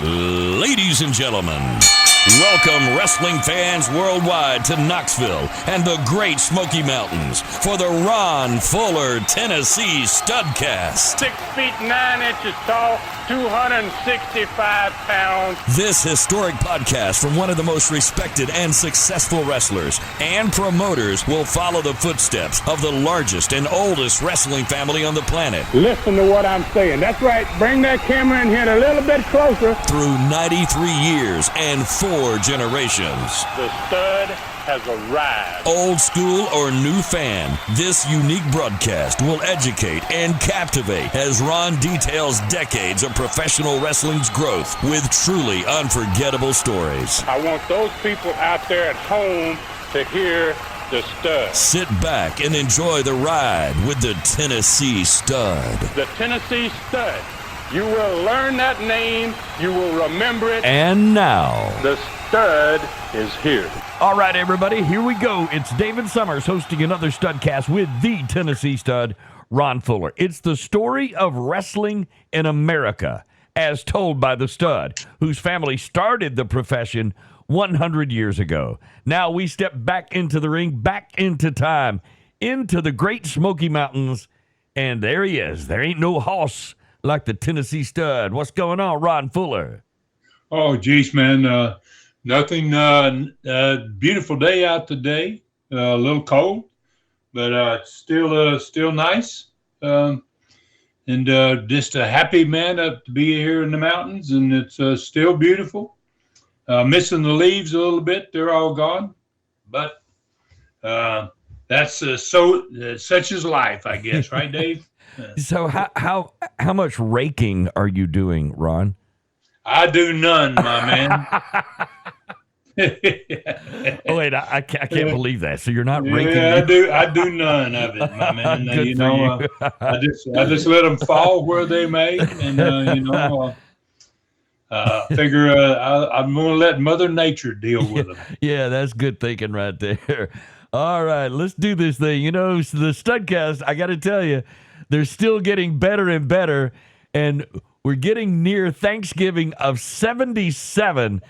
Ladies and gentlemen, welcome wrestling fans worldwide to Knoxville and the Great Smoky Mountains for the Ron Fuller Tennessee Studcast. 6 feet 9 inches tall, 265 pounds. This historic podcast from one of the most respected and successful wrestlers and promoters will follow the footsteps of the largest and oldest wrestling family on the planet. Listen to what I'm saying. That's right. Bring that camera in here a little bit closer. Through 93 years and 4 generations. The stud has arrived. Old school or new fan, this unique broadcast will educate and captivate as Ron details decades of professional wrestling's growth with truly unforgettable stories. I want those people out there at home to hear the stud. Sit back and enjoy the ride with the Tennessee Stud. The Tennessee Stud. You will learn that name. You will remember it. And now, the stud is here. All right, everybody, here we go. It's David Summers hosting another Studcast with the Tennessee Stud, Ron Fuller. It's the story of wrestling in America, as told by the stud, whose family started the profession 100 years ago. Now we step back into the ring, back into time, into the Great Smoky Mountains, and there he is. There ain't no hoss like the Tennessee Stud. What's going on, Ron Fuller? Oh, geez, man. Nothing. Beautiful day out today. A little cold, but still nice. And just a happy man to be here in the mountains, and it's still beautiful. Missing the leaves a little bit. They're all gone, but that's such is life, I guess. Right, Dave? So how much raking are you doing, Ron? I do none, my man. Oh wait, I can't believe that. So you're not raking? Yeah, I do none of it, my man. I just let them fall where they may, and figure I'm going to let Mother Nature deal with them. Yeah, that's good thinking right there. All right, let's do this thing. You know, the Studcast, I got to tell you, they're still getting better and better, and we're getting near Thanksgiving of 77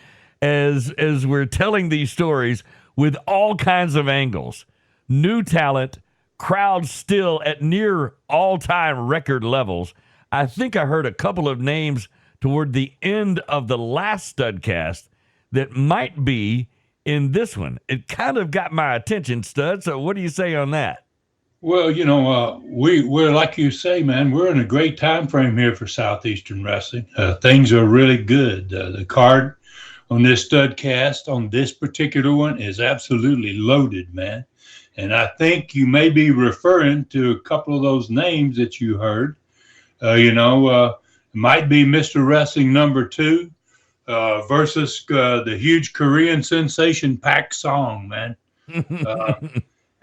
as we're telling these stories with all kinds of angles. New talent, crowds still at near all-time record levels. I think I heard a couple of names toward the end of the last Studcast that might be in this one. It kind of got my attention, Stud, so what do you say on that? Well, we're like you say, man, we're in a great time frame here for Southeastern wrestling. Things are really good. The card on this Studcast, on this particular one, is absolutely loaded, man. And I think you may be referring to a couple of those names that you heard. It might be Mr. Wrestling number 2 versus the huge Korean sensation Pac Song, man.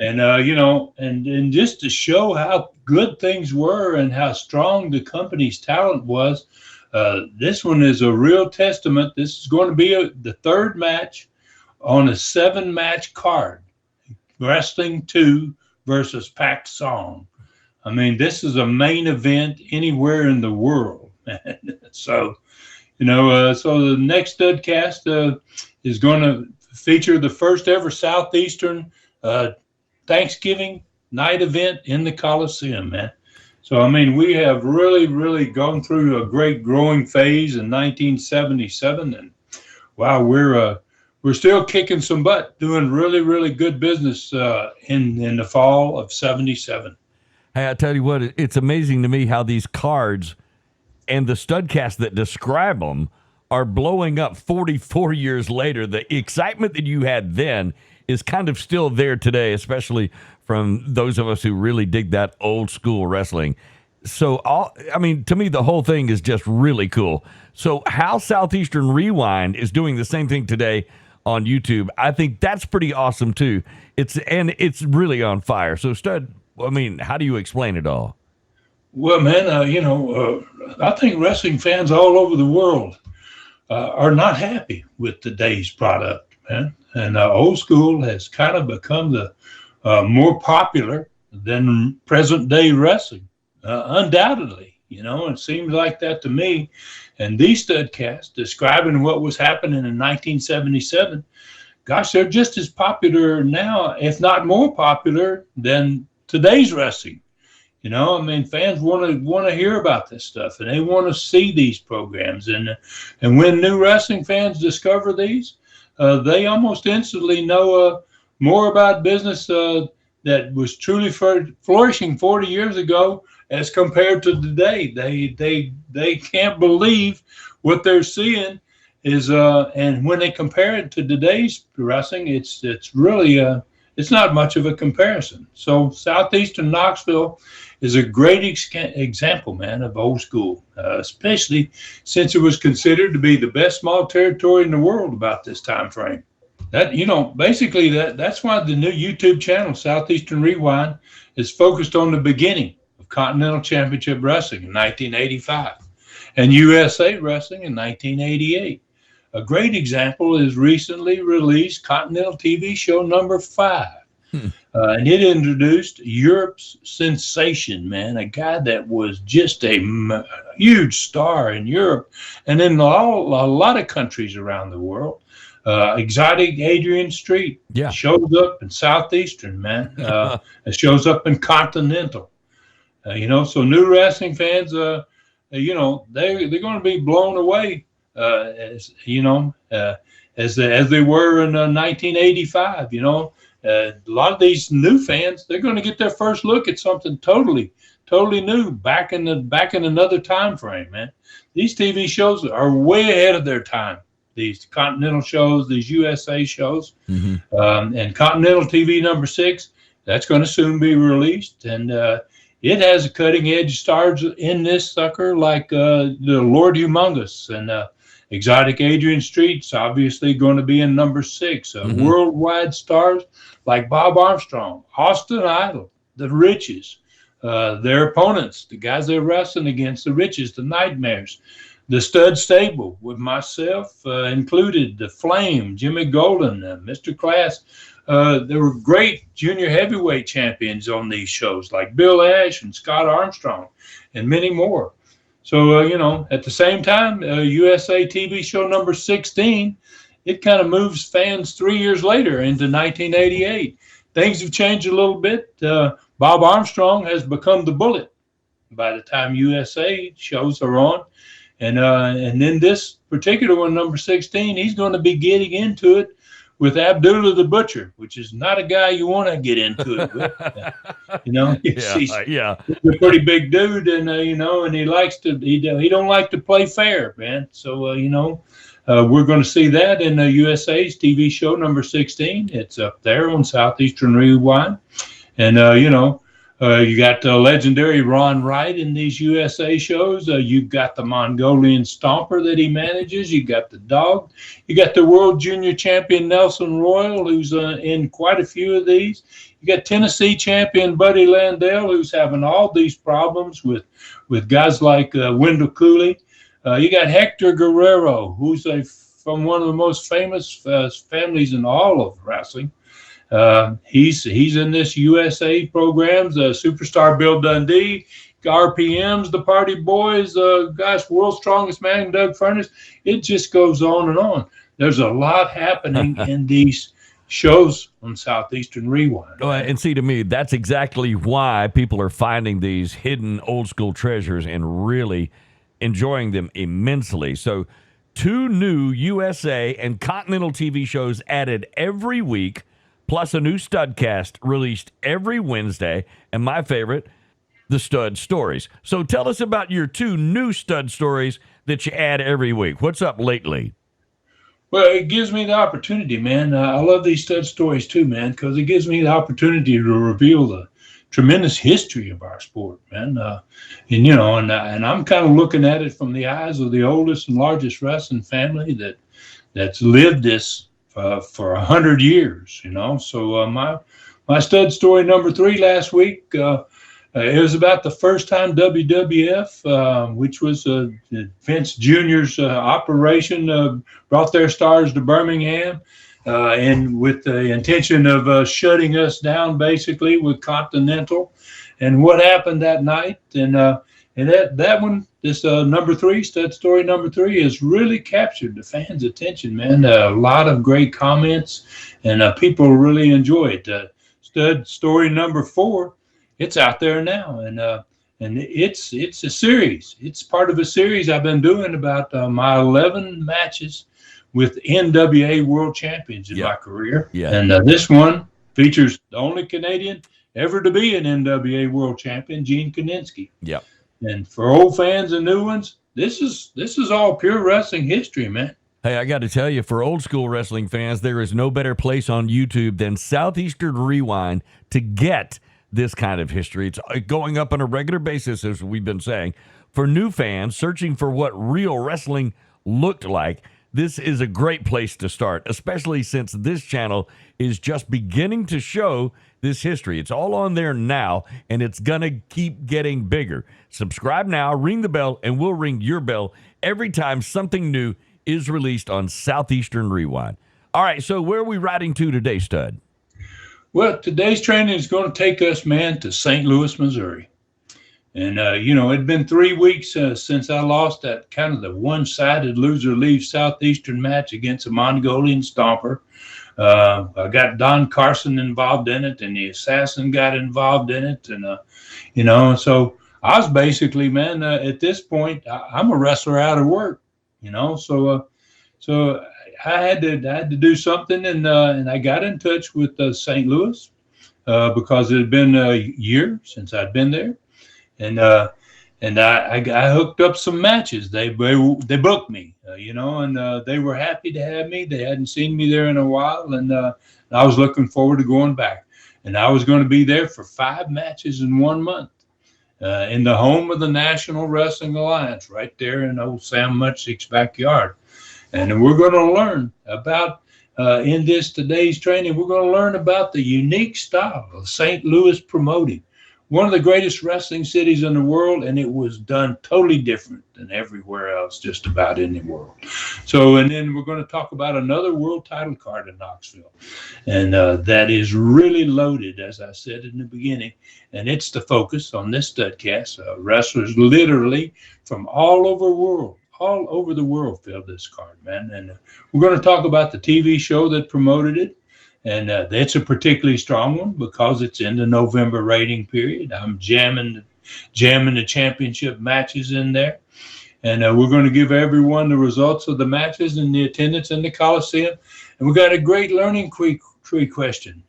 And just to show how good things were and how strong the company's talent was, this one is a real testament. This is going to be the third match on a 7-match card. Wrestling 2 versus Pac Song. I mean, this is a main event anywhere in the world, man. So the next Studcast is going to feature the first ever Southeastern Thanksgiving night event in the Coliseum, man. So, I mean, we have really, really gone through a great growing phase in 1977, and wow, we're still kicking some butt, doing really, really good business in the fall of 77. Hey, I tell you what, it's amazing to me how these cards and the Studcast that describe them are blowing up 44 years later. The excitement that you had then is kind of still there today, especially from those of us who really dig that old school wrestling. So, to me, the whole thing is just really cool. So how Southeastern Rewind is doing the same thing today on YouTube, I think that's pretty awesome too. It's really on fire. So Stud, how do you explain it all? Well, man, I think wrestling fans all over the world are not happy with today's product, man. And old school has kind of become the more popular than present day wrestling, undoubtedly. It seems like that to me. And these studcasts describing what was happening in 1977, gosh, they're just as popular now, if not more popular than today's wrestling. Fans want to hear about this stuff, and they want to see these programs. And when new wrestling fans discover these, they almost instantly know more about business that was truly flourishing 40 years ago as compared to today. They can't believe what they're seeing is, and when they compare it to today's wrestling, it's really it's not much of a comparison. So Southeastern Knoxville is a great example, man, of old school, especially since it was considered to be the best small territory in the world about this time frame. That, basically that's why the new YouTube channel, Southeastern Rewind, is focused on the beginning of Continental Championship Wrestling in 1985 and USA Wrestling in 1988. A great example is recently released Continental TV show number 5. And it introduced Europe's sensation, man, a guy that was just a huge star in Europe and in a lot of countries around the world. Exotic Adrian Street shows up in Southeastern, man. It shows up in Continental. So new wrestling fans, they're going to be blown away, as they were in 1985. A lot of these new fans, they're going to get their first look at something totally new back in another time frame, man. These TV shows are way ahead of their time. These Continental shows, these USA shows, and Continental TV number 6, that's going to soon be released, and it has cutting edge stars in this sucker like the Lord Humongous and Exotic Adrian Street's obviously going to be in number 6. Worldwide stars like Bob Armstrong, Austin Idol, the Riches, their opponents, the guys they're wrestling against, the Riches, the Nightmares, the Stud Stable with myself included, the Flame, Jimmy Golden, Mr. Class. There were great junior heavyweight champions on these shows like Bill Ash and Scott Armstrong and many more. So, at the same time, USA TV show number 16, it kind of moves fans 3 years later into 1988. Things have changed a little bit. Bob Armstrong has become the Bullet by the time USA shows are on. And then this particular one, number 16, he's going to be getting into it with Abdullah the Butcher, which is not a guy you want to get into it with. He's a pretty big dude, and and he likes to he don't like to play fair, man. So we're going to see that in USA's TV show number 16. It's up there on Southeastern Rewind, and you got the legendary Ron Wright in these USA shows. You've got the Mongolian Stomper that he manages. You got the Dog. You got the World Junior Champion Nelson Royal, who's in quite a few of these. You got Tennessee Champion Buddy Landell, who's having all these problems with guys like Wendell Cooley. You got Hector Guerrero, who's from one of the most famous families in all of wrestling. He's in this USA programs, Superstar Bill Dundee, RPMs, the Party Boys, World's Strongest Man, Doug Furnace. It just goes on and on. There's a lot happening in these shows on Southeastern Rewind. And see, to me, that's exactly why people are finding these hidden old school treasures and really enjoying them immensely. So 2 new USA and Continental TV shows added every week, plus a new Studcast released every Wednesday, and my favorite, the Stud Stories. So tell us about your 2 new Stud Stories that you add every week. What's up lately? Well, it gives me the opportunity, man. I love these Stud Stories too, man, because it gives me the opportunity to reveal the tremendous history of our sport, man. And I'm kind of looking at it from the eyes of the oldest and largest wrestling family that's lived this for 100 years, So my Stud Story number 3 last week, it was about the first time WWF, which was Vince Jr.'s operation, brought their stars to Birmingham, and with the intention of shutting us down, basically, with Continental. And what happened that night? And And that one, this number 3, stud story number 3, has really captured the fans' attention, man. A lot of great comments, and people really enjoy it. Stud story number 4, it's out there now, and it's a series. It's part of a series I've been doing about my 11 matches with NWA World Champions in my career. Yeah. And this one features the only Canadian ever to be an NWA World Champion, Gene Kiniski. Yep. And for old fans and new ones, this is all pure wrestling history, man. Hey, I got to tell you, for old school wrestling fans, there is no better place on YouTube than Southeastern Rewind to get this kind of history. It's going up on a regular basis, as we've been saying. For new fans searching for what real wrestling looked like, this is a great place to start, especially since this channel is just beginning to show this history. It's all on there now, and it's going to keep getting bigger. Subscribe now, ring the bell, and we'll ring your bell every time something new is released on Southeastern Rewind. All right, so where are we riding to today, Stud? Well, today's training is going to take us, man, to St. Louis, Missouri. And, it'd been 3 weeks since I lost that kind of the one-sided loser leaves Southeastern match against a Mongolian Stomper. I got Don Carson involved in it, and the Assassin got involved in it. And, so I was basically, man, at this point, I'm a wrestler out of work, so I had to do something, and I got in touch with St. Louis because it had been a year since I'd been there. And I hooked up some matches. They booked me, and they were happy to have me. They hadn't seen me there in a while, and I was looking forward to going back. And I was going to be there for 5 matches in 1 month in the home of the National Wrestling Alliance, right there in old Sam Muchnick's backyard. And we're going to learn about, in today's training, we're going to learn about the unique style of St. Louis promoting. One of the greatest wrestling cities in the world, and it was done totally different than everywhere else, just about in the world. So, and then we're going to talk about another world title card in Knoxville. And that is really loaded, as I said in the beginning. And it's the focus on this Studcast. Wrestlers literally from all over the world filled this card, man. And we're going to talk about the TV show that promoted it. And that's a particularly strong one because it's in the November rating period. I'm jamming the championship matches in there. And we're going to give everyone the results of the matches and the attendance in the Coliseum. And we got a great learning tree question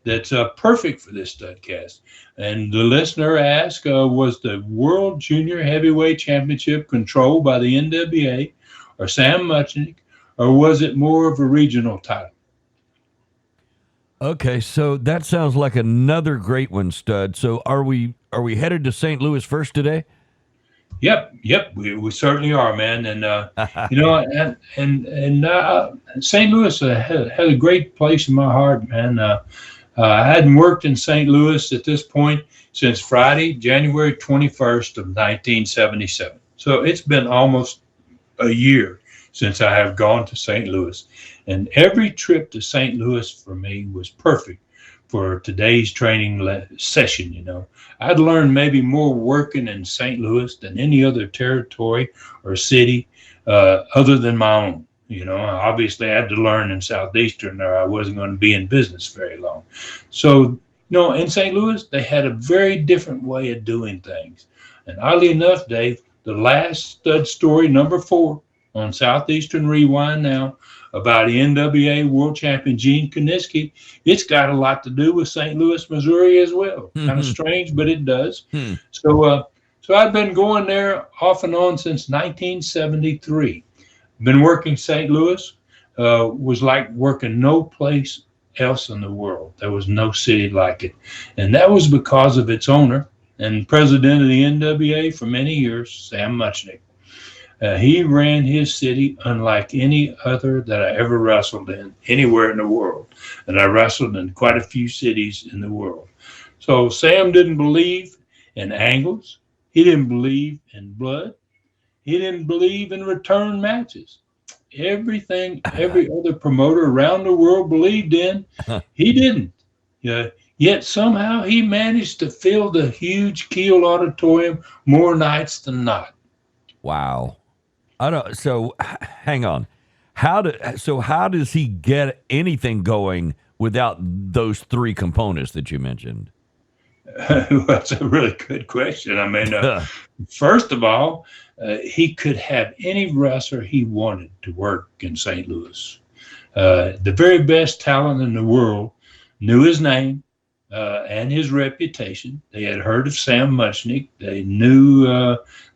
that's perfect for this Studcast. And the listener asked, was the World Junior Heavyweight Championship controlled by the NWA or Sam Muchnick, or was it more of a regional title? Okay, so that sounds like another great one, Stud. So are we headed to St. Louis first today? Yep, we certainly are, man. And St. Louis had a great place in my heart, man. I hadn't worked in St. Louis at this point since Friday, January 21st of 1977. So it's been almost a year since I have gone to St. Louis. And every trip to St. Louis for me was perfect for today's training session, I'd learned maybe more working in St. Louis than any other territory or city other than my own. Obviously I had to learn in Southeastern or I wasn't going to be in business very long. So, in St. Louis, they had a very different way of doing things. And oddly enough, Dave, the last stud story, number 4, on Southeastern Rewind now, about the NWA World Champion Gene Kiniski, it's got a lot to do with St. Louis, Missouri as well. Kind of strange, but it does. So I've been going there off and on since 1973. Been working St. Louis, was like working no place else in the world. There was no city like it. And that was because of its owner and president of the NWA for many years, Sam Muchnick. He ran his city unlike any other that I ever wrestled in anywhere in the world. And I wrestled in quite a few cities in the world. So Sam didn't believe in angles. He didn't believe in blood. He didn't believe in return matches. Everything every other promoter around the world believed in, he didn't. Yet somehow he managed to fill the huge Kiel Auditorium more nights than not. Wow. I don't. So hang on. How does he get anything going without those three components that you mentioned? That's a really good question. I mean, first of all, he could have any wrestler he wanted to work in St. Louis. The very best talent in the world knew his name and his reputation. They had heard of Sam Muchnick. They knew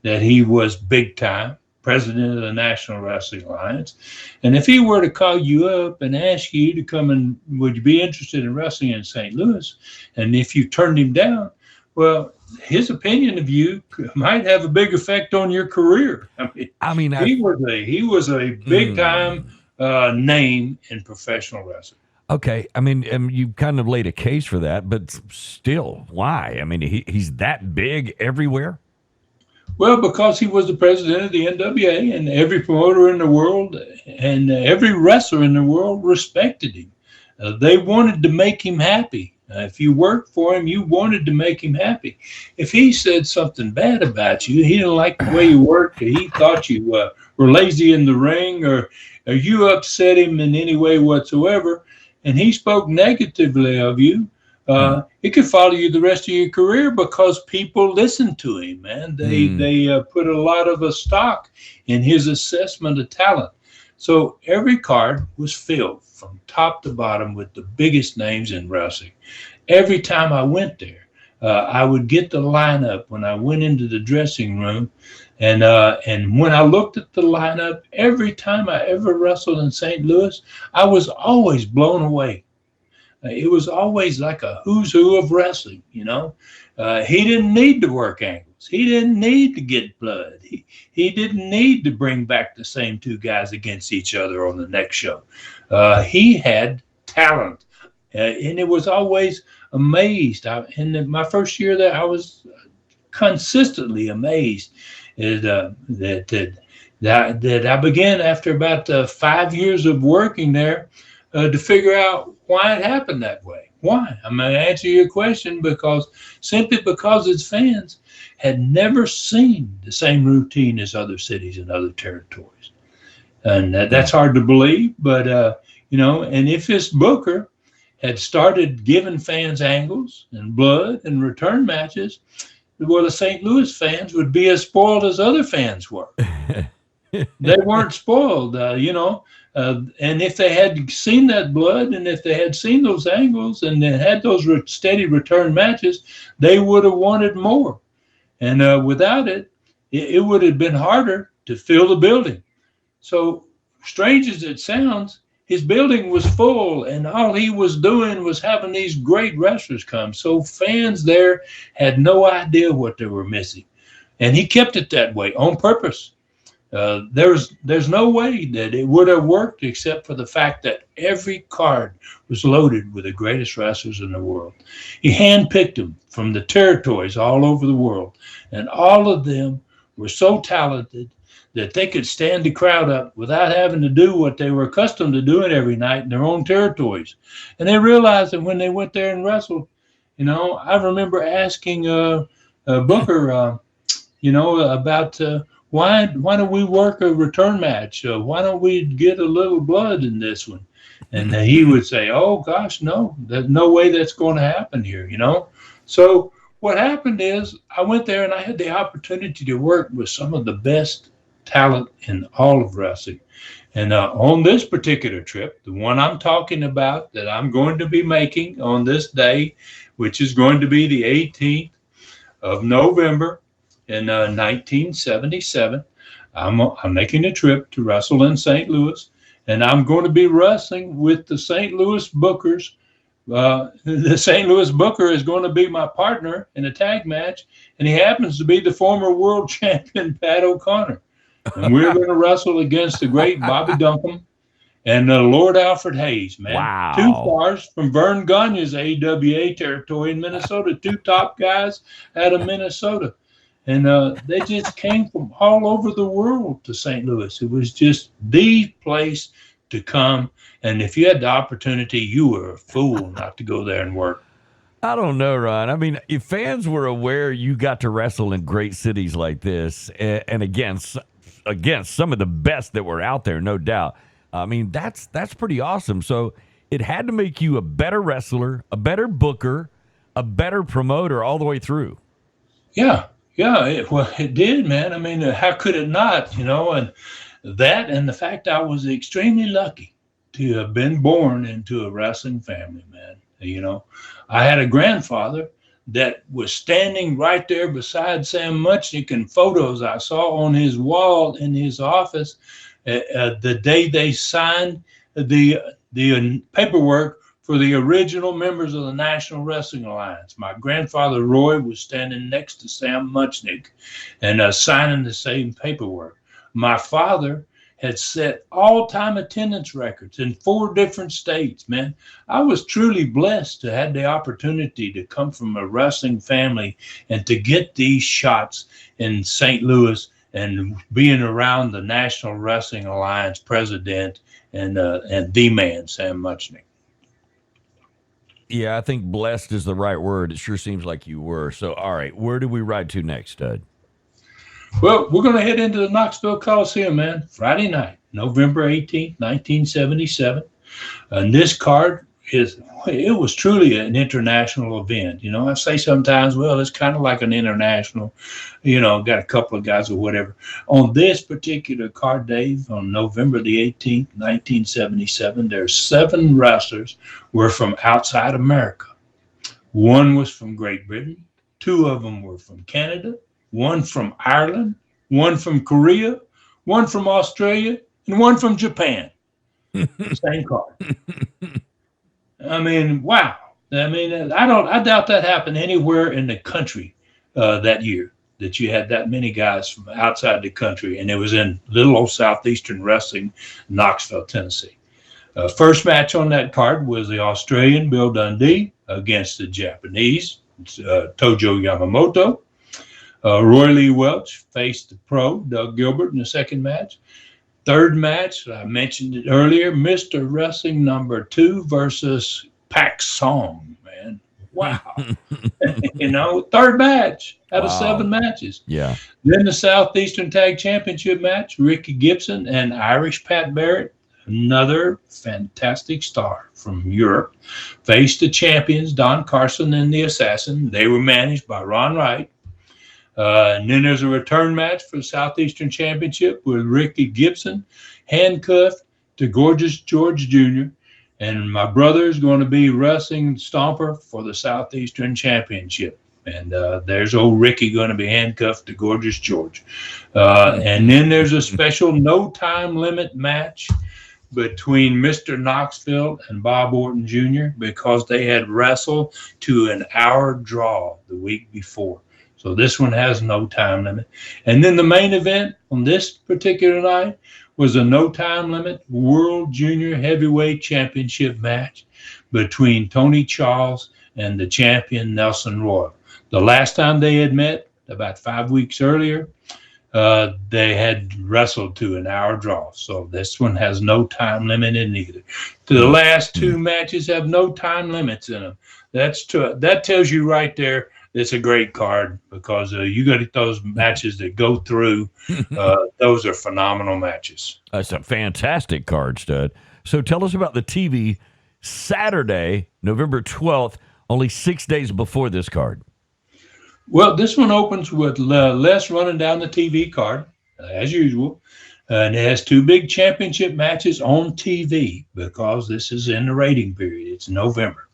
that he was big time, president of the National Wrestling Alliance. And if he were to call you up and ask you to come and would you be interested in wrestling in St. Louis, and if you turned him down, well, his opinion of you might have a big effect on your career. He was a big time name in professional wrestling. Okay, you kind of laid a case for that, but still, why? He's that big everywhere. Well, because he was the president of the NWA, and every promoter in the world and every wrestler in the world respected him. They wanted to make him happy. If you worked for him, you wanted to make him happy. If he said something bad about you, he didn't like the way you worked, or he thought you were lazy in the ring, or you upset him in any way whatsoever, and he spoke negatively of you, it could follow you the rest of your career because people listened to him, man. They put a lot of stock in his assessment of talent. So every card was filled from top to bottom with the biggest names in wrestling. Every time I went there, I would get the lineup when I went into the dressing room. And when I looked at the lineup, every time I ever wrestled in St. Louis, I was always blown away. It was always like a who's who of wrestling, you know. He didn't need to work angles. He didn't need to get blood. He didn't need to bring back the same two guys against each other on the next show. He had talent, and it was always amazed. In my first year there, I was consistently amazed that I began after about 5 years of working there to figure out why it happened that way. Why? I'm going to answer your question because its fans had never seen the same routine as other cities and other territories. And that's hard to believe, but, and if this booker had started giving fans angles and blood and return matches, well, the St. Louis fans would be as spoiled as other fans were. They weren't spoiled, and if they had seen that blood and if they had seen those angles and they had those steady return matches, they would have wanted more. And without it, it would have been harder to fill the building. So strange as it sounds, his building was full and all he was doing was having these great wrestlers come. So fans there had no idea what they were missing. And he kept it that way on purpose. There's no way that it would have worked except for the fact that every card was loaded with the greatest wrestlers in the world. He handpicked them from the territories all over the world, and all of them were so talented that they could stand the crowd up without having to do what they were accustomed to doing every night in their own territories. And they realized that when they went there and wrestled, I remember asking Booker, about why don't we work a return match? Why don't we get a little blood in this one? And he would say, oh, gosh, no, there's no way that's going to happen here, So what happened is I went there and I had the opportunity to work with some of the best talent in all of wrestling. And on this particular trip, the one I'm talking about that I'm going to be making on this day, which is going to be the 18th of November in 1977, I'm making a trip to wrestle in St. Louis, and I'm going to be wrestling with the St. Louis Bookers. The St. Louis Booker is going to be my partner in a tag match, and he happens to be the former world champion, Pat O'Connor. And we're going to wrestle against the great Bobby Duncombe and Lord Alfred Hayes, man. Wow. 2 stars from Vern Gagne's AWA territory in Minnesota, 2 top guys out of Minnesota. And they just came from all over the world to St. Louis. It was just the place to come. And if you had the opportunity, you were a fool not to go there and work. I don't know, Ron. I mean, if fans were aware you got to wrestle in great cities like this, and against some of the best that were out there, no doubt. I mean, that's pretty awesome. So it had to make you a better wrestler, a better booker, a better promoter all the way through. Yeah, it did, man. I mean, how could it not? And that, and the fact I was extremely lucky to have been born into a wrestling family, man. I had a grandfather that was standing right there beside Sam Muchnick in photos I saw on his wall in his office the day they signed the paperwork for the original members of the National Wrestling Alliance. My grandfather Roy was standing next to Sam Muchnick and signing the same paperwork. My father had set all-time attendance records in 4 different states, man. I was truly blessed to have the opportunity to come from a wrestling family and to get these shots in St. Louis and being around the National Wrestling Alliance president and the man, Sam Muchnick. Yeah, I think blessed is the right word. It sure seems like you were. So, all right, where do we ride to next, Stud? Well, we're going to head into the Knoxville Coliseum, man, Friday night, November 18th, 1977. And this card it was truly an international event. I say sometimes, well, it's kind of like an international, got a couple of guys or whatever. On this particular card, Dave, on November the 18th, 1977, there's 7 wrestlers were from outside America. 1 was from Great Britain. 2 of them were from Canada. 1 from Ireland, 1 from Korea, 1 from Australia, and 1 from Japan. Same card. I mean, wow. I mean, I doubt that happened anywhere in the country that year, that you had that many guys from outside the country, and it was in little old Southeastern Wrestling, Knoxville, Tennessee. First match on that card was the Australian Bill Dundee against the Japanese Tojo Yamamoto. Roy Lee Welch faced the pro, Doug Gilbert, in the second match. Third match, I mentioned it earlier, Mr. Wrestling number 2 versus Pac Song, man. Wow. Third match out of 7 matches. Yeah. Then the Southeastern Tag Championship match, Ricky Gibson and Irish Pat Barrett, another fantastic star from Europe, faced the champions, Don Carson and the Assassin. They were managed by Ron Wright. And then there's a return match for the Southeastern Championship with Ricky Gibson handcuffed to Gorgeous George Jr. And my brother is going to be wrestling Stomper for the Southeastern Championship. And there's old Ricky going to be handcuffed to Gorgeous George. And then there's a special no time limit match between Mr. Knoxville and Bob Orton Jr. because they had wrestled to an hour draw the week before. So this one has no time limit. And then the main event on this particular night was a no time limit World Junior Heavyweight Championship match between Tony Charles and the champion Nelson Royal. The last time they had met, about 5 weeks earlier, they had wrestled to an hour draw. So this one has no time limit in either. The last 2 matches have no time limits in them. That tells you right there, it's a great card because you got those matches that go through. Those are phenomenal matches. That's a fantastic card, Stud. So tell us about the TV Saturday, November 12th, only 6 days before this card. Well, this one opens with Les running down the TV card, as usual. And it has 2 big championship matches on TV because this is in the rating period. It's November.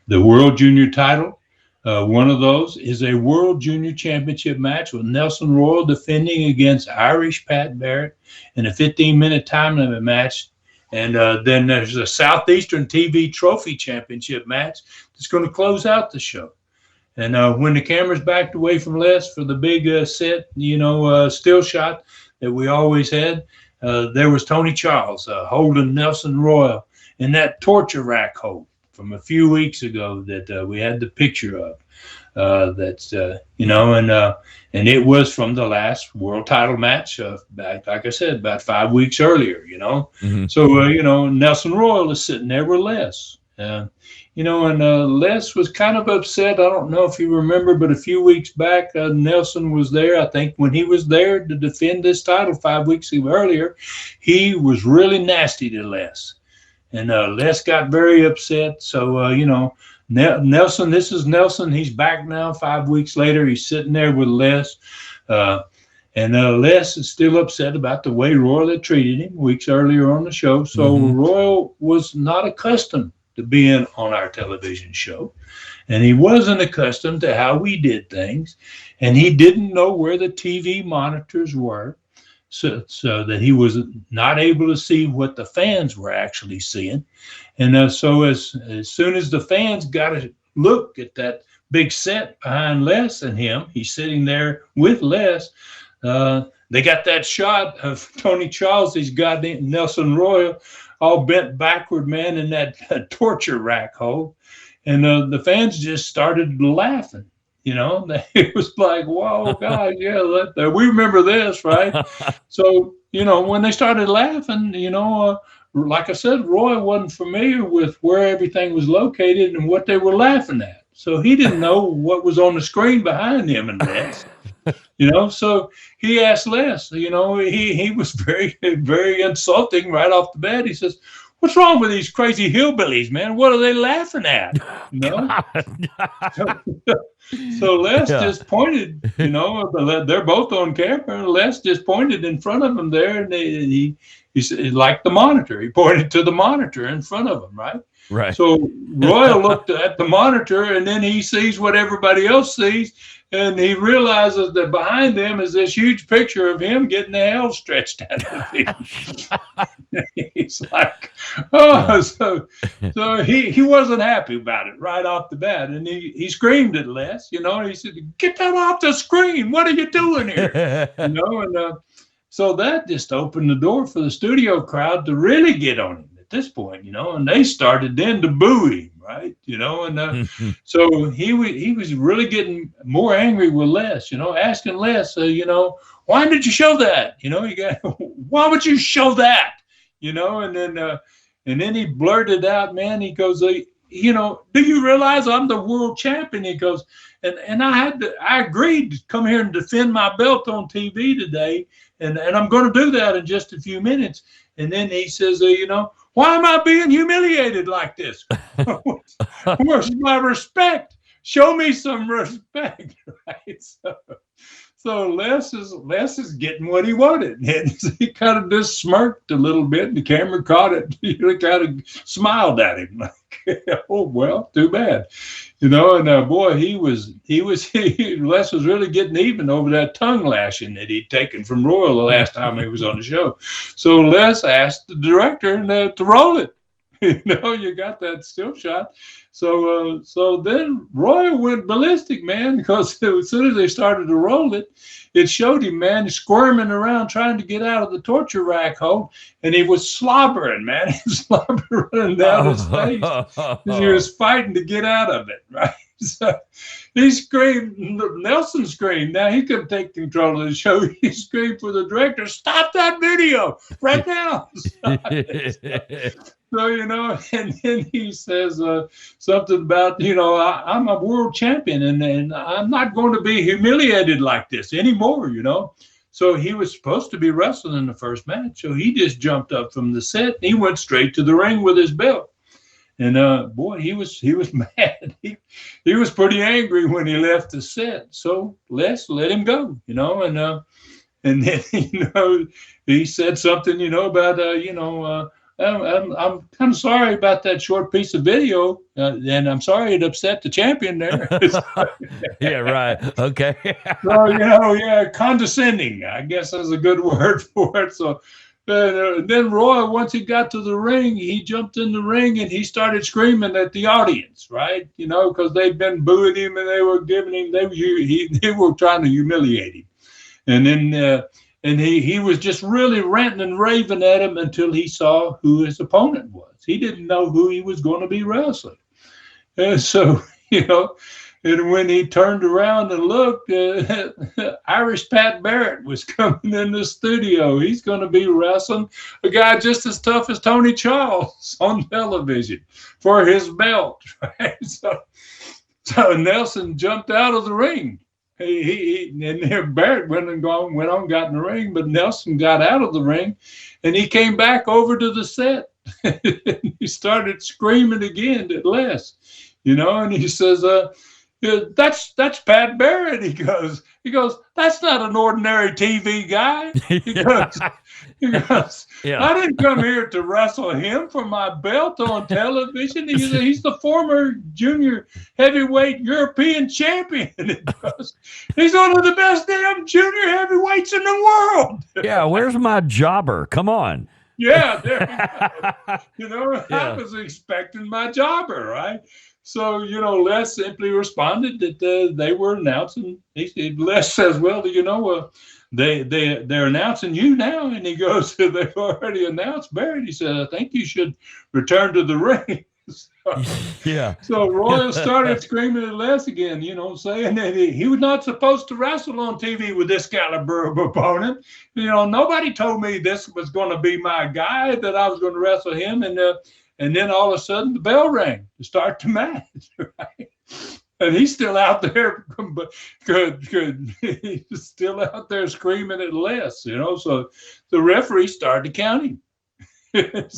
The World Junior title. One of those is a World Junior Championship match with Nelson Royal defending against Irish Pat Barrett in a 15-minute time limit match. And then there's a Southeastern TV Trophy Championship match that's going to close out the show. And when the camera's backed away from Les for the big set, still shot that we always had, there was Tony Charles holding Nelson Royal in that torture rack hold from a few weeks ago that we had the picture of. And it was from the last world title match back, like I said, about 5 weeks earlier, Mm-hmm. So, Nelson Royal is sitting there with Les. And Les was kind of upset. I don't know if you remember, but a few weeks back, Nelson was there. I think when he was there to defend this title 5 weeks earlier, he was really nasty to Les. And Les got very upset. So, Nelson, this is Nelson. He's back now 5 weeks later. He's sitting there with Les. And Les is still upset about the way Royal had treated him weeks earlier on the show. So Royal was not accustomed to being on our television show. And he wasn't accustomed to how we did things. And he didn't know where the TV monitors were. So that he was not able to see what the fans were actually seeing. And so as soon as the fans got a look at that big set behind Les and him, he's sitting there with Les, they got that shot of Tony Charles, he's got Nelson Royal all bent backward, man, in that torture rack hole. And the fans just started laughing. It was like, whoa, God, yeah, we remember this, right? So, when they started laughing, like I said, Roy wasn't familiar with where everything was located and what they were laughing at. So he didn't know what was on the screen behind him and Les. So he asked Les, he was very, very insulting right off the bat. He says, "What's wrong with these crazy hillbillies, man? What are they laughing at?" So Les just pointed, they're both on camera. Les just pointed in front of him there, and he said, like the monitor. He pointed to the monitor in front of him, right? Right. So Royal looked at the monitor, and then he sees what everybody else sees, and he realizes that behind them is this huge picture of him getting the hell stretched out of him. He's like, so he wasn't happy about it right off the bat, and he screamed at Les. He said, "Get that off the screen! What are you doing here?" And so that just opened the door for the studio crowd to really get on him at this point, and they started then to boo him. Right, and so he was really getting more angry with Les, asking Les, why did you show that? Why would you show that? And then he blurted out, man, he goes, do you realize I'm the world champion? He goes, and I agreed to come here and defend my belt on TV today, and I'm going to do that in just a few minutes. And then he says, why am I being humiliated like this? Where's my respect? Show me some respect, right? So Les is getting what he wanted. And he kind of just smirked a little bit, and the camera caught it. He kind of smiled at him like, "Oh well, too bad," And boy, Les was really getting even over that tongue lashing that he'd taken from Royal the last time he was on the show. So Les asked the director to roll it. You got that still shot. So then Roy went ballistic, man, because as soon as they started to roll it, it showed him, man, squirming around trying to get out of the torture rack hole, and he was slobbering, man. He was slobbering down his face because he was fighting to get out of it, right? So he screamed, Nelson screamed. Now he couldn't take control of the show. He screamed for the director, "Stop that video right now." So, and then he says something about, I'm a world champion and I'm not going to be humiliated like this anymore, So he was supposed to be wrestling in the first match. So he just jumped up from the set. And he went straight to the ring with his belt. And boy, he was mad. He was pretty angry when he left the set. So let's let him go, and then, he said something, about, I'm kind of sorry about that short piece of video, and I'm sorry it upset the champion there. Yeah, right. Okay. So, condescending, I guess is a good word for it. So then Roy, once he got to the ring, he jumped in the ring and he started screaming at the audience, right? Because they'd been booing him and they were giving him, they were trying to humiliate him. And then and he was just really ranting and raving at him until he saw who his opponent was. He didn't know who he was going to be wrestling. And so, And when he turned around and looked, Irish Pat Barrett was coming in the studio. He's going to be wrestling a guy just as tough as Tony Charles on television for his belt. Right? So Nelson jumped out of the ring. And Barrett went on, got in the ring, but Nelson got out of the ring, and he came back over to the set. He started screaming again at Les, and he says, that's Pat Barrett. He goes, that's not an ordinary TV guy. He goes, Yeah. I didn't come here to wrestle him for my belt on television. He's the former junior heavyweight European champion. He goes, he's one of the best damn junior heavyweights in the world. Yeah, where's my jobber? Come on. Yeah, there you go. I was expecting my jobber, right? So, Les simply responded that they were announcing. Les says, well, they're announcing you now. And he goes, they've already announced Barrett. He said, I think you should return to the ring. So Royal started screaming at Les again, saying that he was not supposed to wrestle on TV with this caliber of opponent. Nobody told me this was going to be my guy, that I was going to wrestle him. And then all of a sudden the bell rang to start the match. Right? And he's still out there, he's still out there screaming at Les, So the referee started counting. And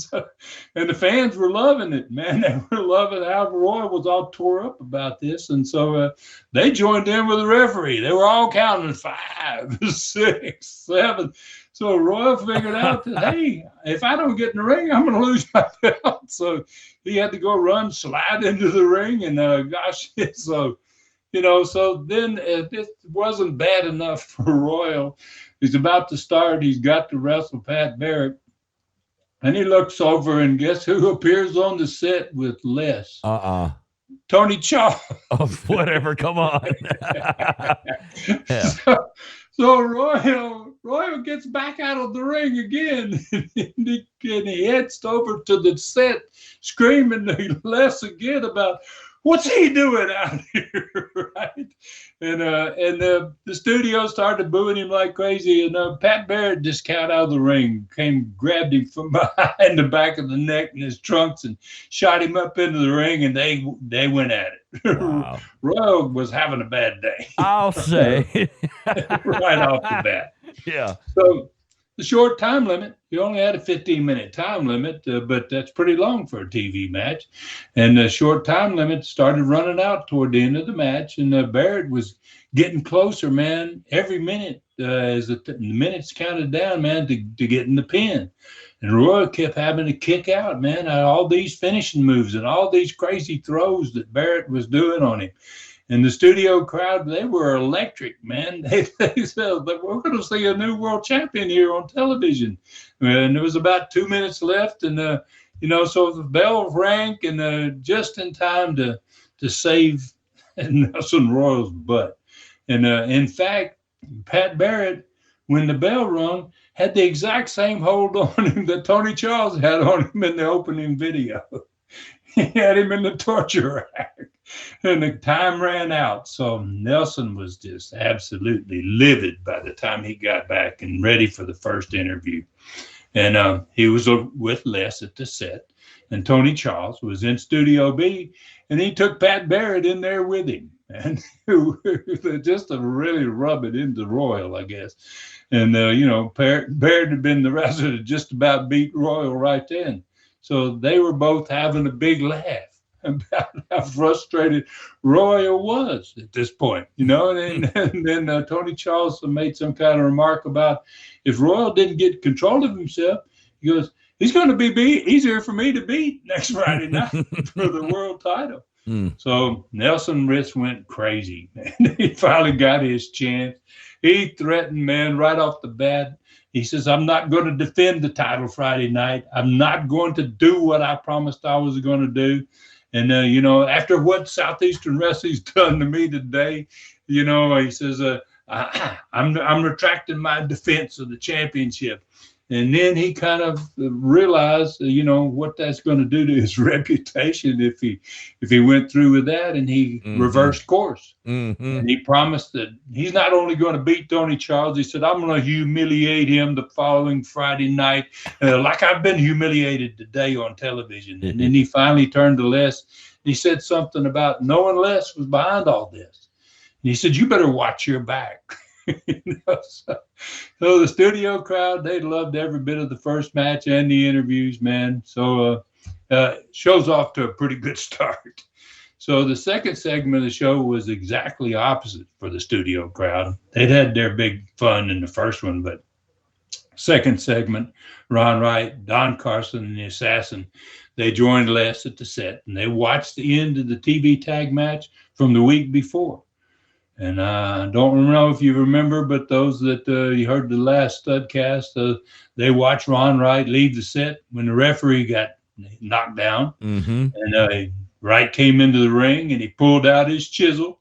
the fans were loving it, man. They were loving how Roy was all tore up about this. And so they joined in with the referee. They were all counting 5, 6, 7. So Roy figured out that, hey, if I don't get in the ring, I'm going to lose my belt. So he had to go slide into the ring. And so then it wasn't bad enough for Royal. He's about to start. He's got to wrestle Pat Barrett. And he looks over, and guess who appears on the set with Les? Tony Charles. Oh, whatever. Come on. So Royal gets back out of the ring again, and he heads over to the set, screaming to Les again about what's he doing out here, right? And the studio started booing him like crazy. And Pat Barrett just got out of the ring, grabbed him from behind the back of the neck in his trunks and shot him up into the ring, and they went at it. Wow. Rogue was having a bad day. I'll say. Right off the bat. Yeah. So the short time limit, you only had a 15-minute time limit, but that's pretty long for a TV match. And the short time limit started running out toward the end of the match, and Barrett was getting closer, man, every minute as the minutes counted down, man, to get in the pin. And Roy kept having to kick out, man, all these finishing moves and all these crazy throws that Barrett was doing on him. And the studio crowd, they were electric, man. They said, we're going to see a new world champion here on television. And there was about 2 minutes left. And, so the bell rang, and just in time to save Nelson Royal's butt. And in fact, Pat Barrett, when the bell rung, had the exact same hold on him that Tony Charles had on him in the opening video. He had him in the torture rack. And the time ran out. So Nelson was just absolutely livid by the time he got back and ready for the first interview. And he was with Les at the set. And Tony Charles was in Studio B. And he took Pat Barrett in there with him. And just to really rub it into Royal, I guess. And, Barrett had been the wrestler that just about beat Royal right then. So they were both having a big laugh about how frustrated Royal was at this point, and then Tony Charles made some kind of remark about if Royal didn't get control of himself, he goes, he's going to be easier for me to beat next Friday night for the world title. So Nelson Ritz went crazy, and he finally got his chance. He threatened, man, right off the bat. He says, I'm not going to defend the title Friday night. I'm not going to do what I promised I was going to do. And, after what Southeastern Wrestling's done to me today, he says, I'm retracting my defense of the championship. And then he kind of realized, what that's going to do to his reputation if he went through with that, and he reversed course. And he promised that he's not only going to beat Tony Charles, he said, I'm going to humiliate him the following Friday night, like I've been humiliated today on television. And then he finally turned to Les. He said something about knowing Les was behind all this. And he said, you better watch your back. So the studio crowd, they loved every bit of the first match and the interviews, man. So show's off to a pretty good start. So the second segment of the show was exactly opposite for the studio crowd. They'd had their big fun in the first one, but second segment, Ron Wright, Don Carson, and the Assassin, they joined Les at the set, and they watched the end of the TV tag match from the week before. And I don't know if you remember, but those that you heard the last Studcast, they watched Ron Wright leave the set when the referee got knocked down. And Wright came into the ring, and he pulled out his chisel,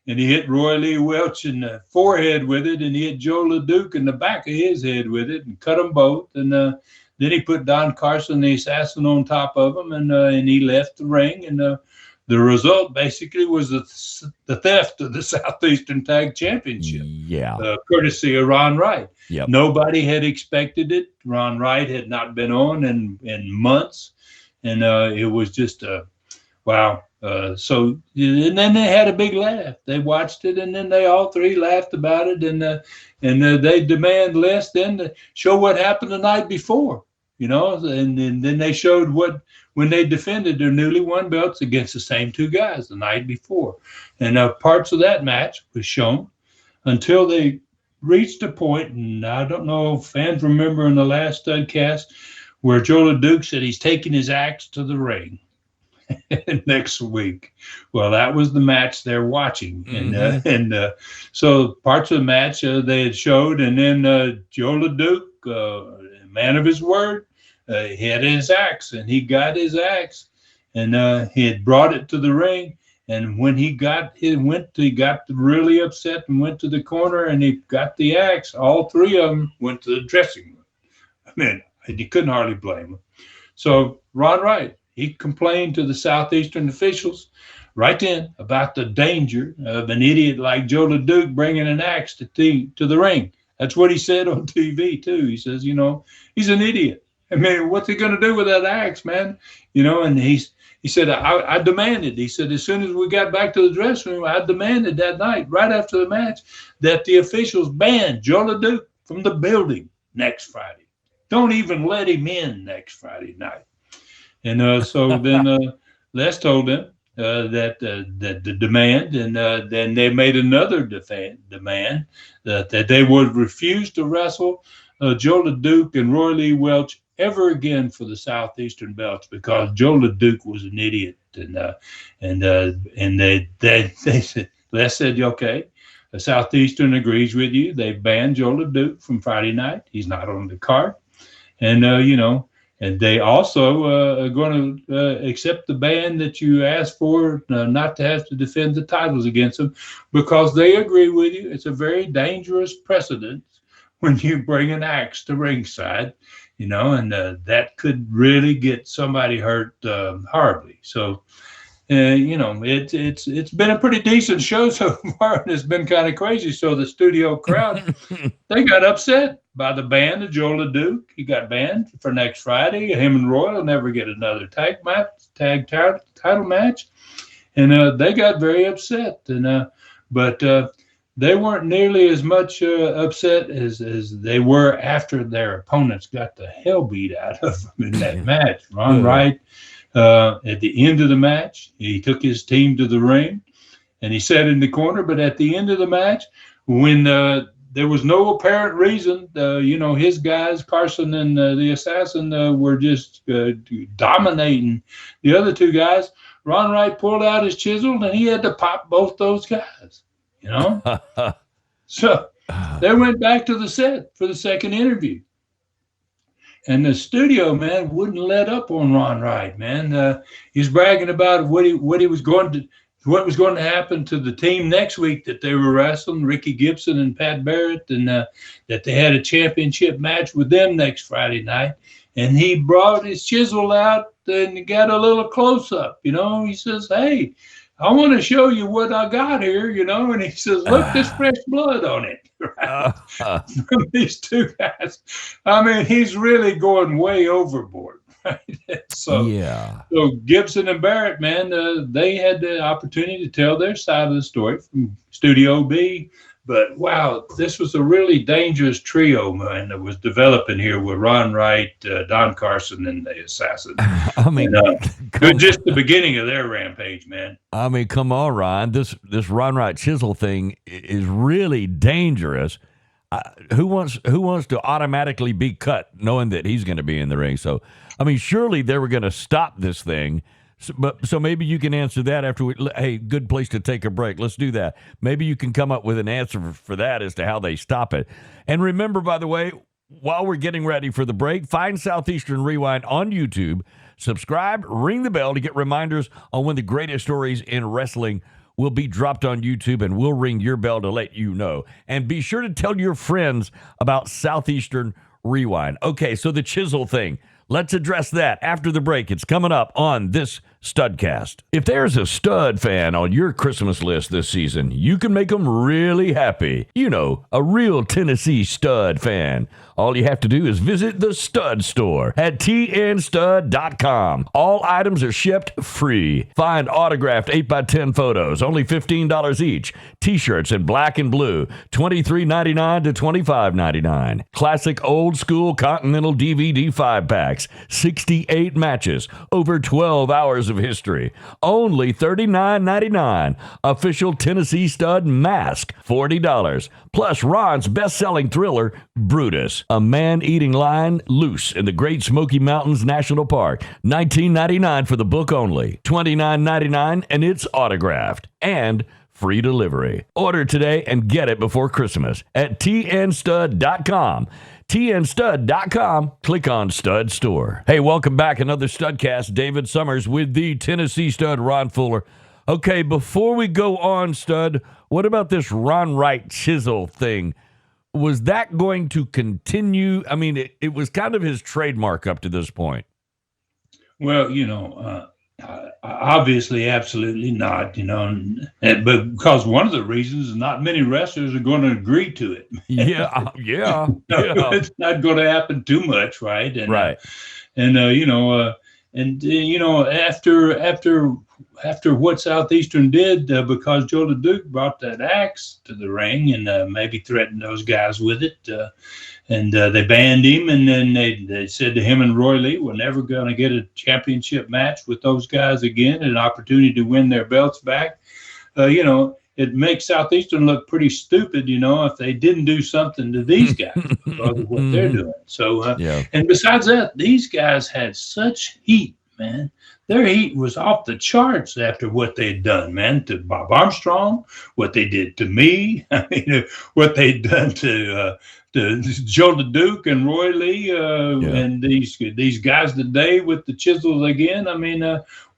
and he hit Roy Lee Welch in the forehead with it, and he hit Joe LeDuc in the back of his head with it and cut them both. And then he put Don Carson, the Assassin, on top of him, and he left the ring. And the result basically was the theft of the Southeastern Tag Championship, courtesy of Ron Wright. Nobody had expected it. Ron Wright had not been on in months, and it was just wow. And then they had a big laugh. They watched it, and then they all three laughed about it, and they demand Les then to show what happened the night before, and then they showed when they defended their newly won belts against the same two guys the night before. And parts of that match was shown until they reached a point, and I don't know if fans remember in the last Studcast, where Joe LeDuc said he's taking his axe to the ring next week. Well, that was the match they're watching. And so parts of the match they had showed, and then Joe LeDuc, man of his word, he had his axe, and he got his axe, and he had brought it to the ring. And when he got really upset and went to the corner, and he got the axe. All three of them went to the dressing room. I mean, you couldn't hardly blame him. So Ron Wright, he complained to the Southeastern officials right then about the danger of an idiot like Joe LeDuc bringing an axe to the ring. That's what he said on TV too. He says, he's an idiot. I mean, what's he going to do with that axe, man? And he said, I demanded. He said, as soon as we got back to the dressing room, I demanded that night, right after the match, that the officials ban Joe LeDuc from the building next Friday. Don't even let him in next Friday night. And so then Les told them that the demand, and then they made another demand that they would refuse to wrestle Joe LeDuc and Roy Lee Welch ever again for the Southeastern belts, because Joe LeDuc was an idiot. And they said, Les said, okay, the Southeastern agrees with you. They banned Joe LeDuc from Friday night. He's not on the card. And, and they also are going to accept the ban that you asked for, not to have to defend the titles against them, because they agree with you. It's a very dangerous precedent when you bring an axe to ringside, and that could really get somebody hurt horribly. So, it's been a pretty decent show so far, and it's been kind of crazy. So the studio crowd, they got upset by the ban of Joe LeDuc. He got banned for next Friday. Him and Roy will never get another tag title match, and they got very upset. But they weren't nearly as much upset as they were after their opponents got the hell beat out of them in that match. Ron Wright, at the end of the match, he took his team to the ring, and he sat in the corner. But at the end of the match, when there was no apparent reason, his guys, Carson and the Assassin, were just dominating the other two guys, Ron Wright pulled out his chisel, and he had to pop both those guys. So they went back to the set for the second interview, and the studio man wouldn't let up on Ron Wright, man. He's bragging about what he was going to what was going to happen to the team next week that they were wrestling, Ricky Gibson and Pat Barrett, and that they had a championship match with them next Friday night. And he brought his chisel out and got a little close up. He says, "Hey, I want to show you what I got here," and he says, "Look, there's fresh blood on it." Right? From these two guys. I mean, he's really going way overboard. Right? So Gibson and Barrett, man, they had the opportunity to tell their side of the story from Studio B. But wow, this was a really dangerous trio, man, that was developing here with Ron Wright, Don Carson, and the Assassin. I mean, just the beginning of their rampage, man. I mean, come on, Ron. This Ron Wright Chisel thing is really dangerous. Who wants to automatically be cut knowing that he's going to be in the ring? So, I mean, surely they were going to stop this thing. So maybe you can answer that after hey, good place to take a break. Let's do that. Maybe you can come up with an answer for that as to how they stop it. And remember, by the way, while we're getting ready for the break, find Southeastern Rewind on YouTube, subscribe, ring the bell to get reminders on when the greatest stories in wrestling will be dropped on YouTube, and we'll ring your bell to let you know. And be sure to tell your friends about Southeastern Rewind. Okay, so the chisel thing. Let's address that after the break. It's coming up on this Studcast. If there's a stud fan on your Christmas list this season, you can make them really happy. A real Tennessee stud fan. All you have to do is visit the Stud Store at tnstud.com. All items are shipped free. Find autographed 8x10 photos, only $15 each. T-shirts in black and blue, $23.99 to $25.99. Classic old school Continental DVD 5-packs, 68 matches, over 12 hours of history. Only $39.99. Official Tennessee Stud mask, $40. Plus Ron's best-selling thriller, Brutus, a man-eating lion loose in the Great Smoky Mountains National Park. $19.99 for the book only. $29.99 and it's autographed. And free delivery. Order today and get it before Christmas at tnstud.com. tnstud.com. Click on Stud Store. Hey, welcome back. Another Studcast. David Summers with the Tennessee Stud, Ron Fuller. Okay, before we go on, Stud, what about this Ron Wright chisel thing? Was that going to continue? I mean, it was kind of his trademark up to this point. Well, obviously, absolutely not, but because one of the reasons is not many wrestlers are going to agree to it. Yeah. It's not going to happen too much, right? And, right. After what Southeastern did, because Joe LeDuc brought that axe to the ring and maybe threatened those guys with it, and they banned him, and then they said to him and Roy Lee, "We're never going to get a championship match with those guys again, an opportunity to win their belts back." It makes Southeastern look pretty stupid, if they didn't do something to these guys because of what they're doing. So, and besides that, these guys had such heat, man. Their heat was off the charts after what they'd done, man, to Bob Armstrong, what they did to me, what they'd done to Joe LeDuc and Roy Lee, and these guys today with the chisels again. I mean,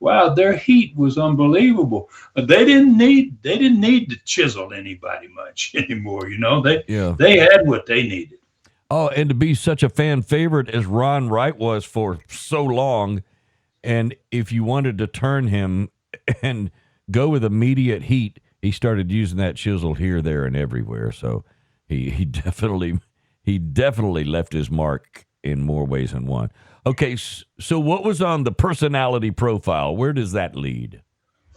wow, their heat was unbelievable. They didn't need to chisel anybody much anymore. They had what they needed. Oh, and to be such a fan favorite as Ron Wright was for so long. And if you wanted to turn him and go with immediate heat, he started using that chisel here, there, and everywhere. So he definitely left his mark in more ways than one. Okay, so what was on the personality profile? Where does that lead?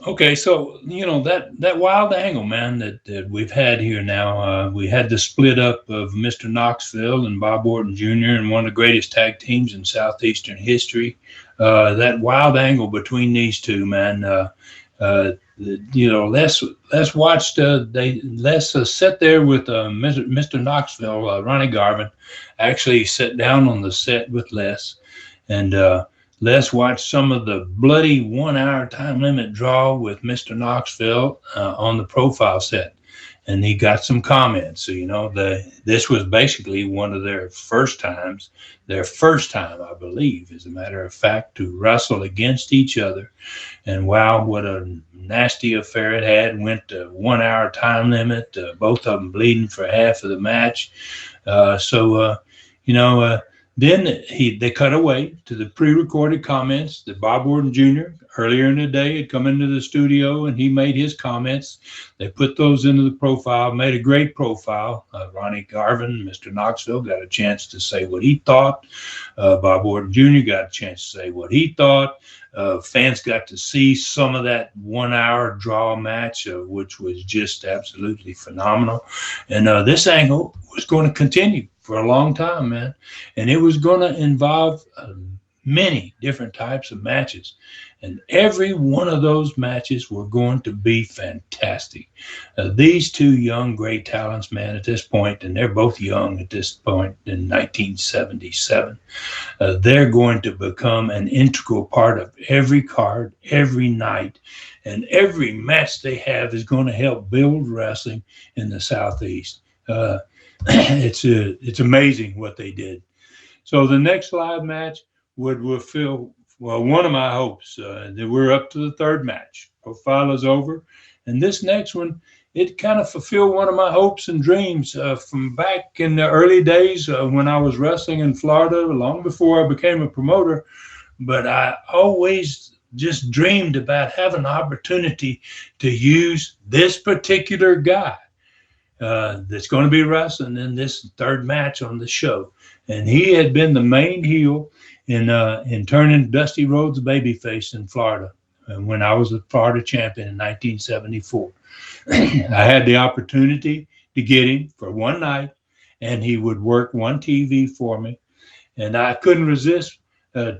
Okay, so that wild angle, man, that we've had here now. We had the split up of Mr. Knoxville and Bob Orton Jr. and one of the greatest tag teams in Southeastern history. That wild angle between these two, man. Les watched. Les sat there with Mr. Knoxville, Ronnie Garvin. Actually, sat down on the set with Les, and Les watched some of the bloody 1 hour time limit draw with Mr. Knoxville on the profile set. and he got some comments. So, this was basically one of their first time, I believe, as a matter of fact, to wrestle against each other. And wow, what a nasty affair it had. Went to 1 hour time limit, both of them bleeding for half of the match. Then they cut away to the pre-recorded comments that Bob Orton Jr. earlier in the day had come into the studio and he made his comments. They put those into the profile, made a great profile. Ronnie Garvin, Mr. Knoxville, got a chance to say what he thought. Bob Orton Jr. got a chance to say what he thought. Fans got to see some of that 1 hour draw match, which was just absolutely phenomenal. And this angle was going to continue for a long time, man. And it was going to involve many different types of matches. And every one of those matches were going to be fantastic. These two young, great talents, man, at this point, and they're both young at this point in 1977, they're going to become an integral part of every card, every night. And every match they have is going to help build wrestling in the Southeast. It's amazing what they did. So the next live match would fulfill one of my hopes. That we're up to the third match. Profile is over, and this next one, it kind of fulfilled one of my hopes and dreams from back in the early days when I was wrestling in Florida, long before I became a promoter. But I always just dreamed about having an opportunity to use this particular guy that's going to be wrestling in this third match on the show. And he had been the main heel in turning Dusty Rhodes babyface in Florida when I was a Florida champion in 1974. I had the opportunity to get him for one night, and he would work one TV for me. And I couldn't resist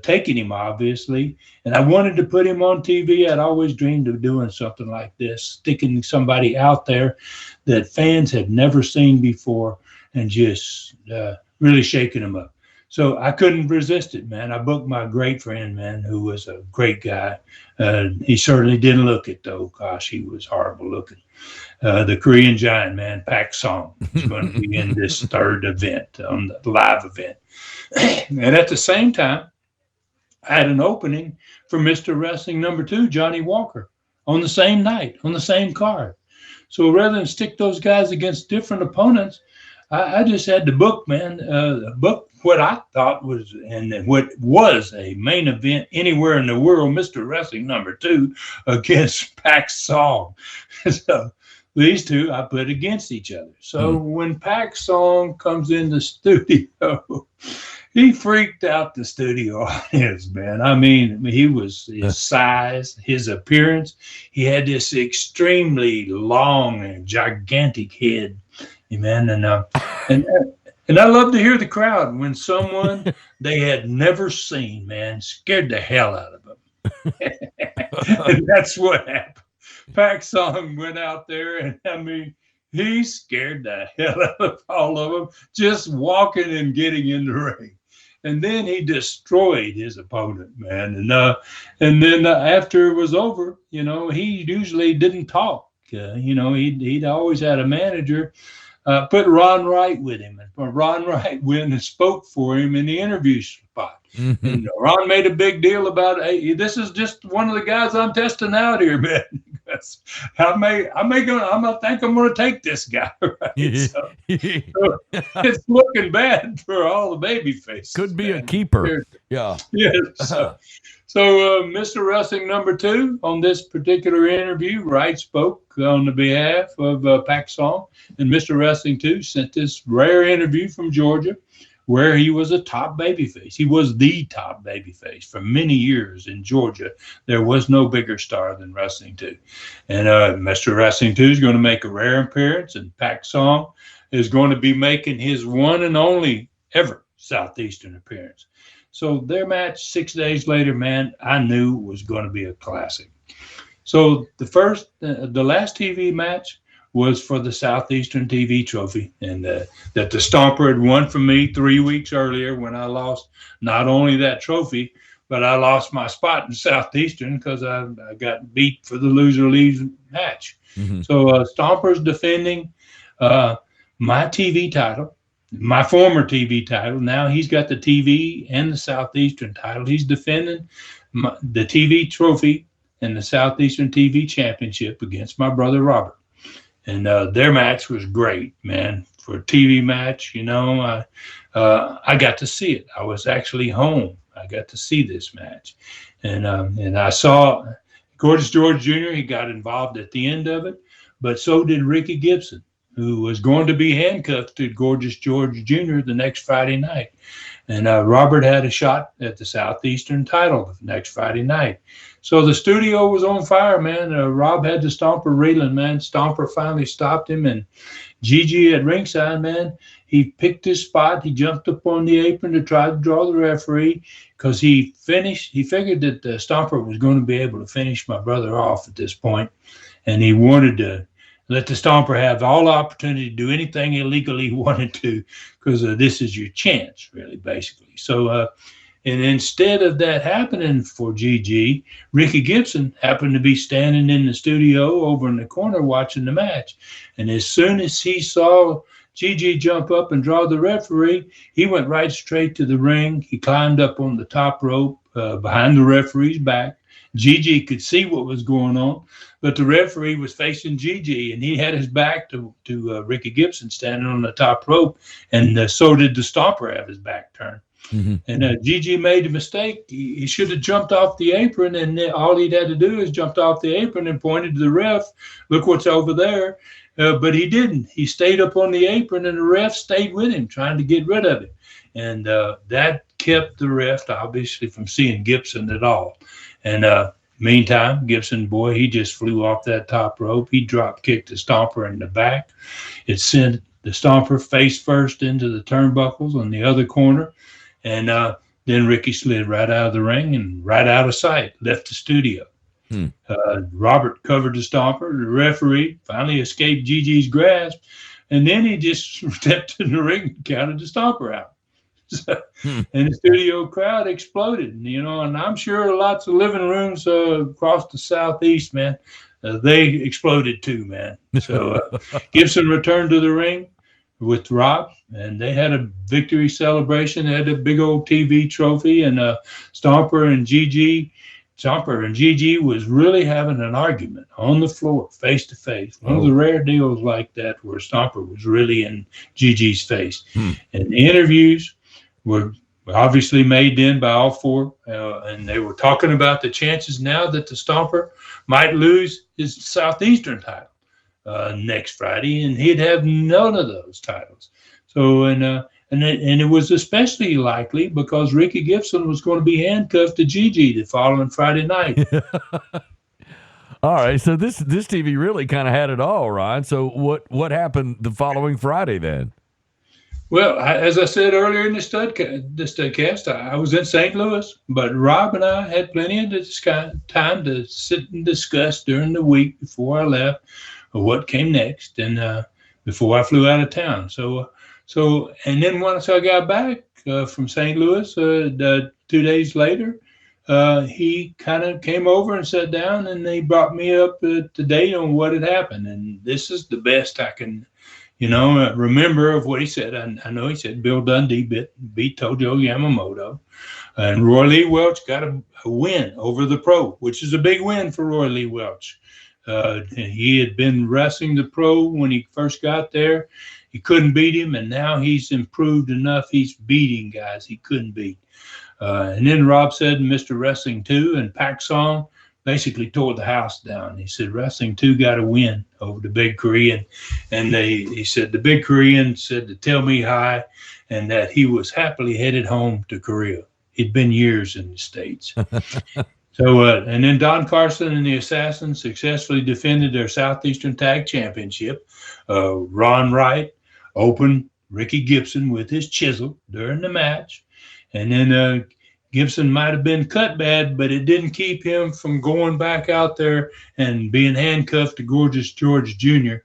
taking him, obviously. And I wanted to put him on TV. I'd always dreamed of doing something like this, sticking somebody out there that fans had never seen before and just really shaking them up. So I couldn't resist it, man. I booked my great friend, man, who was a great guy. He certainly didn't look it, though. Gosh, he was horrible looking. The Korean Giant, man, Pac Song, is going to be in this third event, the live event. And at the same time, I had an opening for Mr. Wrestling number 2, Johnny Walker, on the same night, on the same card. So rather than stick those guys against different opponents, I just had to book, man, book what I thought was, and what was a main event anywhere in the world, Mr. Wrestling number 2 against Pac Song. So these two I put against each other. So when Pac Song comes in the studio, he freaked out the studio audience, man. I mean, he was his size, his appearance. He had this extremely long and gigantic head, man. And I love to hear the crowd when someone they had never seen, man, scared the hell out of them. And that's what happened. Pac Song went out there, and I mean, he scared the hell out of all of them, just walking and getting in the ring. And then he destroyed his opponent, man. And then after it was over, he usually didn't talk. He'd always had a manager. Put Ron Wright with him. And Ron Wright went and spoke for him in the interview spot. Mm-hmm. And Ron made a big deal about, hey, this is just one of the guys I'm testing out here, man. I think I'm going to take this guy. Right? So it's looking bad for all the baby faces. Could be a keeper. Yeah. So Mr. Wrestling number 2 on this particular interview, Wright spoke on the behalf of Pac Song, and Mr. Wrestling 2 sent this rare interview from Georgia where he was a top babyface. He was the top babyface for many years in Georgia. There was no bigger star than Wrestling 2. And Mr. Wrestling 2 is going to make a rare appearance, and Pac Song is going to be making his one and only ever Southeastern appearance. So their match 6 days later, man, I knew was going to be a classic. So the last TV match was for the Southeastern TV trophy, and that the Stomper had won from me 3 weeks earlier when I lost not only that trophy, but I lost my spot in Southeastern because I got beat for the loser leaves match. Mm-hmm. So Stomper's defending my TV title, my former TV title. Now he's got the TV and the Southeastern title. He's defending the TV trophy and the Southeastern TV championship against my brother Robert. And their match was great, man. For a TV match, I got to see it. I was actually home. I got to see this match. And I saw Gorgeous George Jr., he got involved at the end of it, but so did Ricky Gibson, who was going to be handcuffed to Gorgeous George Jr. the next Friday night. And Robert had a shot at the Southeastern title the next Friday night. So the studio was on fire, man. Rob had the Stomper reeling, man. Stomper finally stopped him, and Gigi at ringside, man, he picked his spot. He jumped up on the apron to try to draw the referee because he figured that the Stomper was going to be able to finish my brother off at this point, and he wanted to let the Stomper have all the opportunity to do anything illegally he wanted to, because this is your chance, really, basically. So, and instead of that happening for GG, Ricky Gibson happened to be standing in the studio over in the corner watching the match. And as soon as he saw GG jump up and draw the referee, he went right straight to the ring. He climbed up on the top rope behind the referee's back. Gigi could see what was going on, but the referee was facing Gigi, and he had his back to Ricky Gibson standing on the top rope, and so did the Stomper have his back turned. Mm-hmm. And Gigi made a mistake. He should have jumped off the apron, and all he'd had to do is jumped off the apron and pointed to the ref, look what's over there. But he didn't. He stayed up on the apron, and the ref stayed with him, trying to get rid of it. And that kept the ref, obviously, from seeing Gibson at all. And meantime, Gibson, boy, he just flew off that top rope. He drop kicked the Stomper in the back. It sent the Stomper face first into the turnbuckles on the other corner. And then Ricky slid right out of the ring and right out of sight, left the studio. Robert covered the Stomper. The referee finally escaped Gigi's grasp. And then he just stepped in the ring and counted the Stomper out. And the studio crowd exploded, and I'm sure lots of living rooms across the Southeast, man, they exploded too, man. So Gibson returned to the ring with Rob, and they had a victory celebration. They had a big old TV trophy, and Stomper and Gigi was really having an argument on the floor, face to face. One of the rare deals like that where Stomper was really in Gigi's face. And the interviews were obviously made then by all four, and they were talking about the chances now that the Stomper might lose his Southeastern title next Friday, and he'd have none of those titles. So, and it was especially likely because Ricky Gibson was going to be handcuffed to Gigi the following Friday night. All right, so this TV really kind of had it all, Ron. So what happened the following Friday then? Well, as I said earlier in the Studcast, I was in St. Louis, but Rob and I had plenty of time to sit and discuss during the week before I left what came next, and before I flew out of town. So, and then once I got back from St. Louis, 2 days later, he kind of came over and sat down, and they brought me up to date on what had happened. And this is the best I can remember of what he said. I know he said Bill Dundee beat Tojo Yamamoto, and Roy Lee Welch got a win over the Pro, which is a big win for Roy Lee Welch. He had been wrestling the Pro when he first got there. He couldn't beat him, and now he's improved enough. He's beating guys he couldn't beat. And then Rob said Mr. Wrestling 2 and Pac Song basically tore the house down. He said Wrestling 2 got a win over the Big Korean, and he said the Big Korean said to tell me hi, and that he was happily headed home to Korea. He'd been years in the States. So, and then Don Carson and the Assassins successfully defended their Southeastern Tag Championship. Ron Wright opened Ricky Gibson with his chisel during the match, and then Gibson might have been cut bad, but it didn't keep him from going back out there and being handcuffed to Gorgeous George Jr.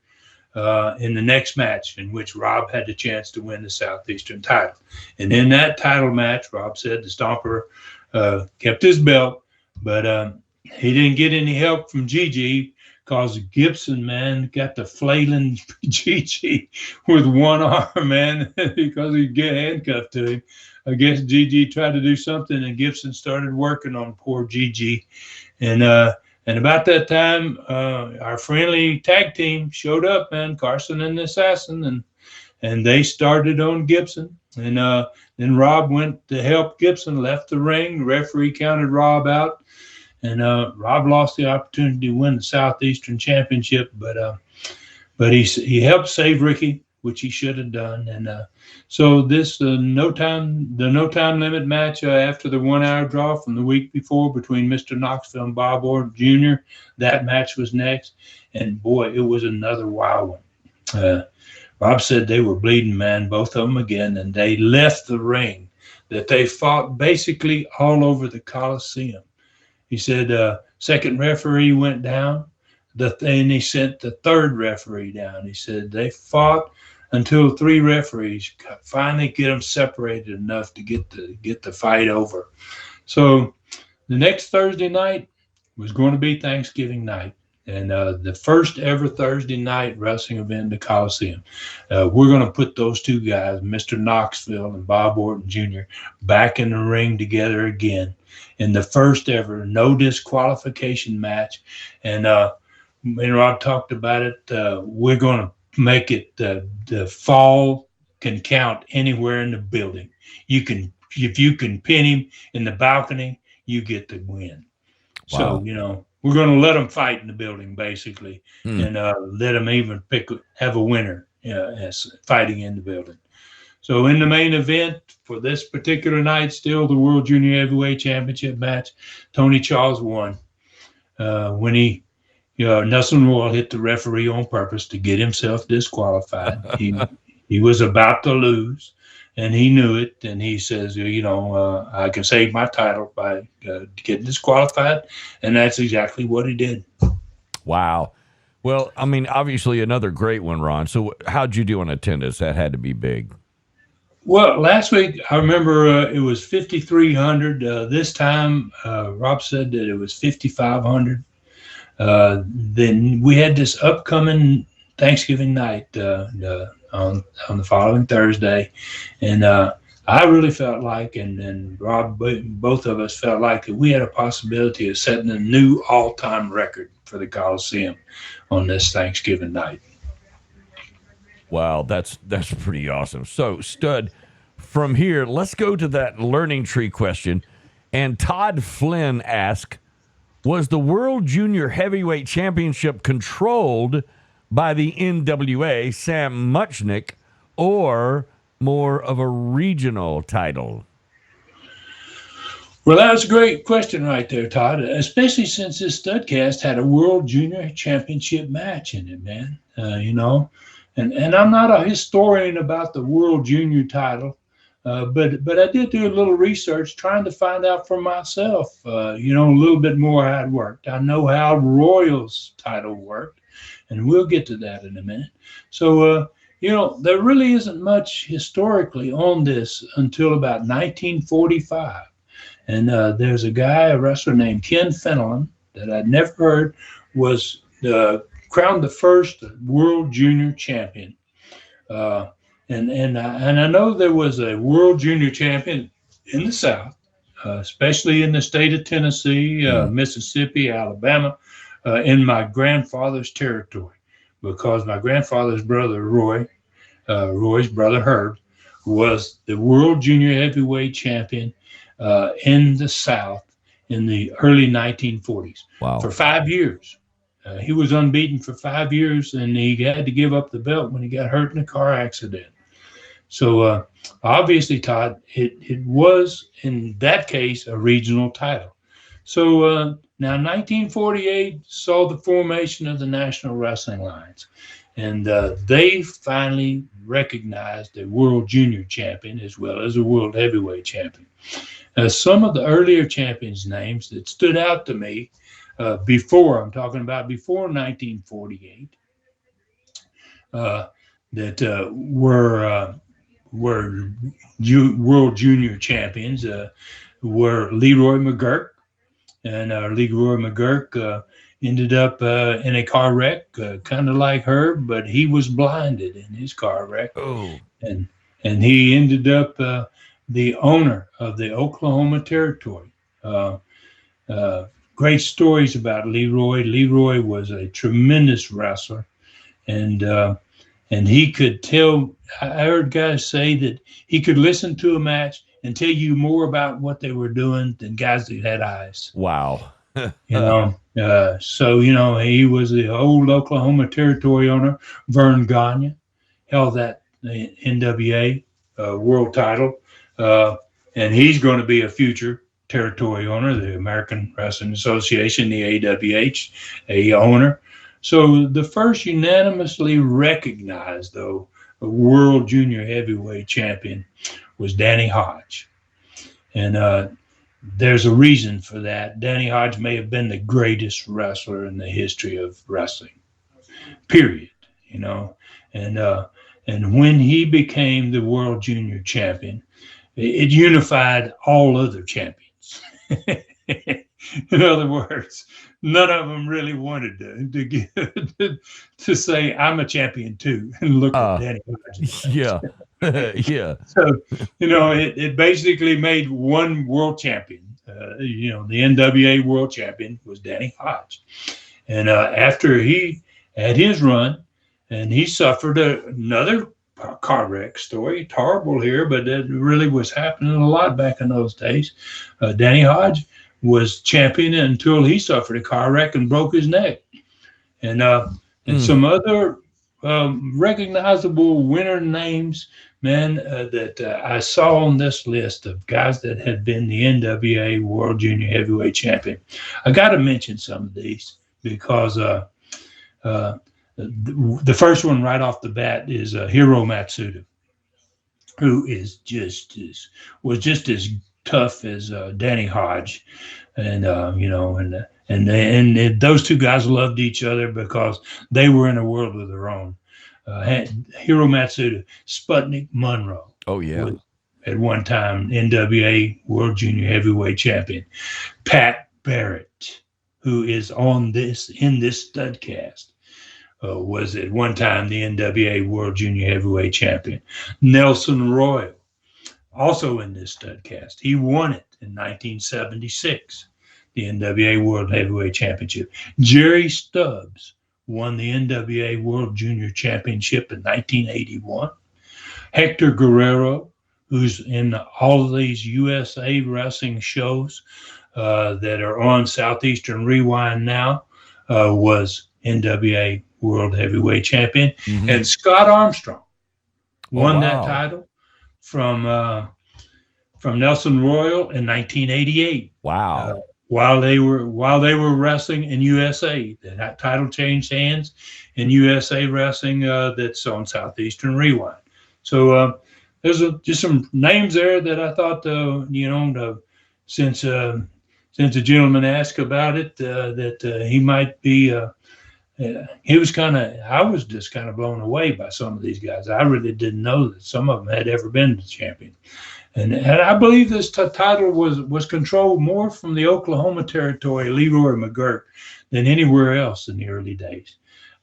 In the next match, in which Rob had the chance to win the Southeastern title. And in that title match, Rob said the Stomper kept his belt, but he didn't get any help from Gigi because Gibson, man, got the flailing Gigi with one arm, man, because he get handcuffed to him. I guess Gigi tried to do something, and Gibson started working on poor Gigi. And about that time, our friendly tag team showed up, man, Carson and the Assassin, and they started on Gibson. And then Rob went to help Gibson, left the ring. The referee counted Rob out, and Rob lost the opportunity to win the Southeastern Championship. But he helped save Ricky, which he should have done. And so this the no time limit match after the 1 hour draw from the week before between Mr. Knoxville and Bob Orton Jr. That match was next, and boy, it was another wild one. Bob said they were bleeding, man, both of them again, and they left the ring. That they fought basically all over the Coliseum. He said second referee went down, and he sent the third referee down. He said they fought until three referees finally get them separated enough to get the fight over. So the next Thursday night was going to be Thanksgiving night. And the first ever Thursday night wrestling event in the Coliseum. We're going to put those two guys, Mr. Knoxville and Bob Orton Jr., back in the ring together again in the first ever no disqualification match. And me and Rob talked about it. We're going to make it the fall can count anywhere in the building. If you can pin him in the balcony, you get the win. Wow. So, we're going to let them fight in the building, basically, and let them even have a winner as fighting in the building. So in the main event for this particular night, still the World Junior Heavyweight Championship match, Tony Charles won when Nelson Royal hit the referee on purpose to get himself disqualified. He was about to lose, and he knew it, and he says, I can save my title by getting disqualified, and that's exactly what he did. Wow. Well, I mean, obviously another great one, Ron. So how'd you do on attendance? That had to be big. Well, last week, I remember it was 5,300. This time, Rob said that it was 5,500. Then we had this upcoming Thanksgiving night on the following Thursday, and I really felt like, and Rob, both of us felt like that we had a possibility of setting a new all-time record for the Coliseum on this Thanksgiving night. Wow, that's pretty awesome. So, Stud, from here, let's go to that learning tree question. And Todd Flynn asked, was the World Junior Heavyweight Championship controlled by the NWA, Sam Muchnick, or more of a regional title? Well, that was a great question right there, Todd, especially since this Studcast had a World Junior Championship match in it, man. And I'm not a historian about the World Junior title, but I did do a little research trying to find out for myself, a little bit more how it worked. I know how Royal's title worked, and we'll get to that in a minute. So, there really isn't much historically on this until about 1945. And there's a wrestler named Ken Fenelon that I'd never heard was crowned the first World Junior Champion. And I know there was a World Junior Champion in the South, especially in the state of Tennessee, Mississippi, Alabama, in my grandfather's territory, because my grandfather's brother, Roy's brother Herb, was the World Junior Heavyweight Champion in the South in the early 1940s. Wow. For 5 years. He was unbeaten for 5 years, and he had to give up the belt when he got hurt in a car accident. So obviously, Todd, it was, in that case, a regional title. So now 1948 saw the formation of the National Wrestling Alliance, and they finally recognized a World Junior Champion as well as a World Heavyweight Champion. Some of the earlier champions' names that stood out to me before 1948, that were World Junior champions were Leroy McGurk. And Leroy McGurk ended up in a car wreck, kind of like Herb, but he was blinded in his car wreck. Oh. And he ended up the owner of the Oklahoma Territory. Great stories about Leroy. Leroy was a tremendous wrestler, and he could tell. I heard guys say that he could listen to a match and tell you more about what they were doing than guys that had eyes. Wow. So he was the old Oklahoma Territory owner. Vern Gagne held that NWA world title, and he's going to be a future territory owner, the American Wrestling Association, the AWH, a owner. So the first unanimously recognized, though, world junior heavyweight champion was Danny Hodge. And there's a reason for that. Danny Hodge may have been the greatest wrestler in the history of wrestling, period, And when he became the world junior champion, it unified all other champions. In other words, none of them really wanted to say, I'm a champion too, and look at Danny Hodge. Yeah. Yeah. So, it basically made one world champion. The NWA World Champion was Danny Hodge. And after he had his run, and he suffered another car wreck story. It's horrible here, but it really was happening a lot back in those days. Danny Hodge was champion until he suffered a car wreck and broke his neck. And some other recognizable winner names, man, that I saw on this list of guys that had been the NWA World Junior Heavyweight Champion. I got to mention some of these because the first one right off the bat is Hiro Matsuda, who was just as tough as Danny Hodge, and those two guys loved each other because they were in a world of their own. Hiro Matsuda, Sputnik Monroe. Oh yeah. At one time, NWA World Junior Heavyweight Champion. Pat Barrett, who is in this Studcast, was at one time the NWA World Junior Heavyweight Champion. Nelson Royal, also in this Studcast. He won it in 1976, the NWA World Heavyweight Championship. Jerry Stubbs won the NWA World Junior Championship in 1981. Hector Guerrero, who's in all of these USA wrestling shows that are on Southeastern Rewind now, was NWA World Heavyweight Champion. Mm-hmm. And Scott Armstrong won that title from Nelson Royal in 1988. Wow. While they were wrestling in USA, that title changed hands in USA Wrestling that's on Southeastern Rewind. So there's just some names there that I thought, since the gentleman asked about it, that he might be. I was just kind of blown away by some of these guys. I really didn't know that some of them had ever been the champion. And I believe this title was controlled more from the Oklahoma Territory, Leroy McGirt, than anywhere else in the early days.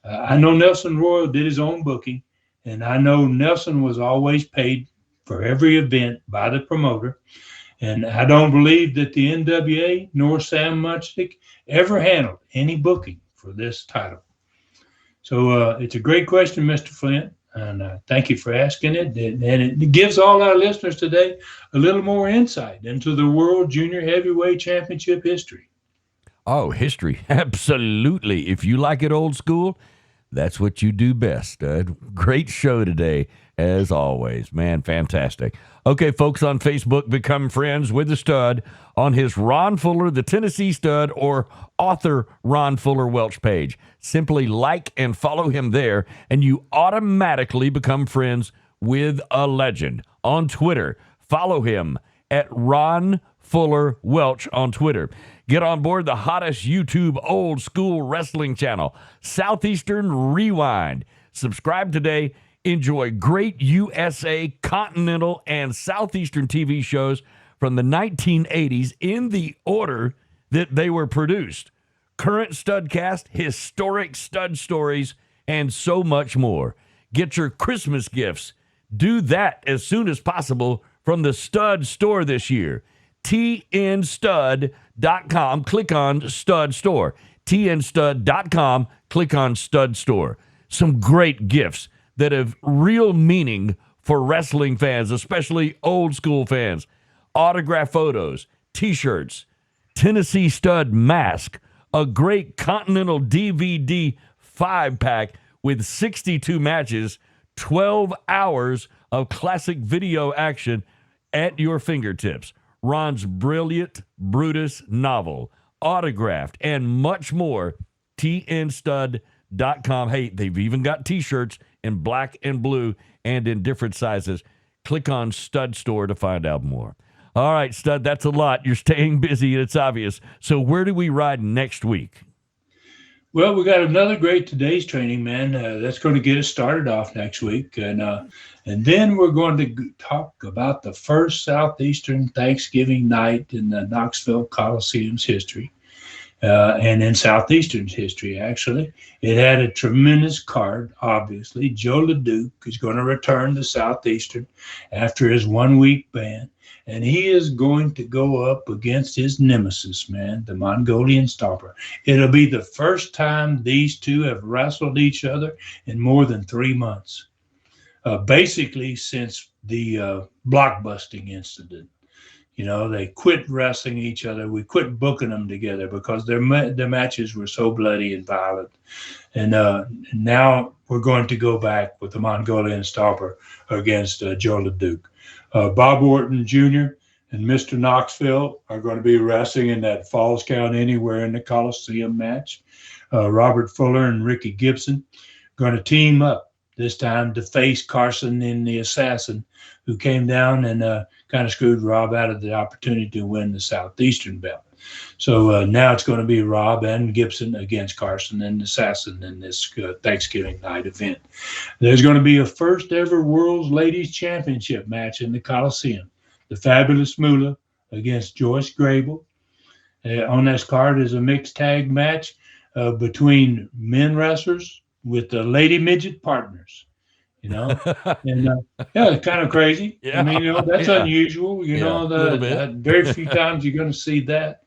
I know Nelson Royal did his own booking, and I know Nelson was always paid for every event by the promoter. And I don't believe that the NWA nor Sam Munchnick ever handled any booking for this title. So it's a great question, Mr. Flint. And thank you for asking it. And it gives all our listeners today a little more insight into the World Junior Heavyweight Championship history. Oh, history. Absolutely. If you like it old school, that's what you do best, Stud. Great show today, as always. Man, fantastic. Okay, folks on Facebook, become friends with the Stud on his Ron Fuller, the Tennessee Stud, or author Ron Fuller Welch page. Simply like and follow him there, and you automatically become friends with a legend. On Twitter, follow him at Ron Fuller Welch on Twitter. Get on board the hottest YouTube old school wrestling channel, Southeastern Rewind. Subscribe today. Enjoy great USA, Continental, and Southeastern TV shows from the 1980s in the order that they were produced. current Studcast, historic stud stories, and so much more. Get your Christmas gifts. Do that as soon as possible from the Stud Store this year. tnstud.com. Click on Stud Store. tnstud.com. Click on Stud Store. Some great gifts that have real meaning for wrestling fans, especially old school fans. Autograph photos, T-shirts, Tennessee Stud mask, a great Continental DVD 5-pack with 62 matches, 12 hours of classic video action at your fingertips. Ron's brilliant Brutus novel, autographed, and much more. tnstud.com. Hey, they've even got T-shirts in black and blue and in different sizes. Click on Stud Store to find out more. All right, Stud, that's a lot. You're staying busy, and it's obvious. So where do we ride next week? Well, we got another great Today's Training, man. That's going to get us started off next week. And then we're going to talk about the first Southeastern Thanksgiving night in the Knoxville Coliseum's history. And in Southeastern's history, actually. It had a tremendous card, obviously. Joe LeDuc is going to return to Southeastern after his 1-week ban. And he is going to go up against his nemesis, man, the Mongolian Stomper. It'll be the first time these two have wrestled each other in more than 3 months. Basically, since the blockbusting incident. You know, they quit wrestling each other. We quit booking them together because their matches were so bloody and violent. And now we're going to go back with the Mongolian Stomper against Joe LeDuc. Bob Orton Jr. and Mr. Knoxville are going to be wrestling in that Falls Count Anywhere in the Coliseum match. Robert Fuller and Ricky Gibson going to team up this time to face Carson and the Assassin, who came down and kind of screwed Rob out of the opportunity to win the Southeastern belt. So now it's going to be Rob and Gibson against Carson and Assassin in this Thanksgiving night event. There's going to be a first ever World's Ladies Championship match in the Coliseum. The Fabulous Moolah against Joyce Grable. On this card is a mixed tag match between men wrestlers with the lady midget partners. You know, and yeah, it's kind of crazy. Yeah. I mean, you know, that's unusual. You know, very few times you're going to see that.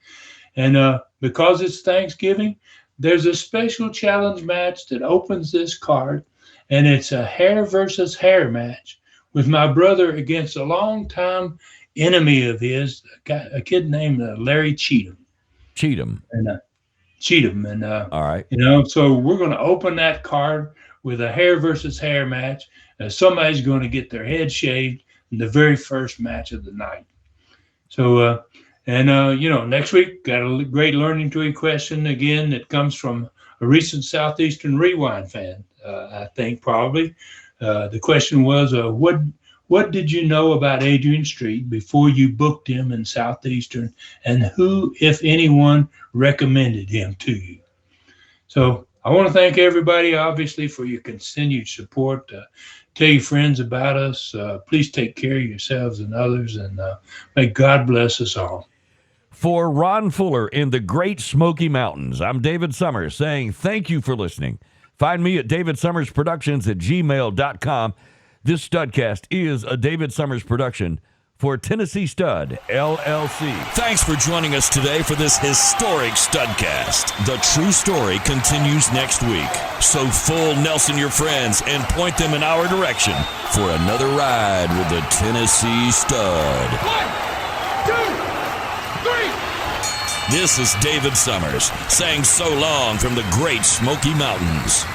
And because it's Thanksgiving, there's a special challenge match that opens this card, and it's a hair versus hair match with my brother against a longtime enemy of his, a kid named Larry Cheatham. And all right, you know, so we're going to open that card with a hair versus hair match. Somebody's going to get their head shaved in the very first match of the night. So, you know, next week, got a great Learning Tree question again that comes from a recent Southeastern Rewind fan, I think probably. The question was, what did you know about Adrian Street before you booked him in Southeastern, and who, if anyone, recommended him to you? So, I want to thank everybody, obviously, for your continued support. Tell your friends about us. Please take care of yourselves and others, and may God bless us all. For Ron Fuller in the Great Smoky Mountains, I'm David Summers saying thank you for listening. Find me at davidsummersproductions@gmail.com. This Studcast is a David Summers production for Tennessee Stud, LLC. Thanks for joining us today for this historic Studcast. The true story continues next week. So full Nelson your friends and point them in our direction for another ride with the Tennessee Stud. 1, 2, 3. This is David Summers saying so long from the Great Smoky Mountains.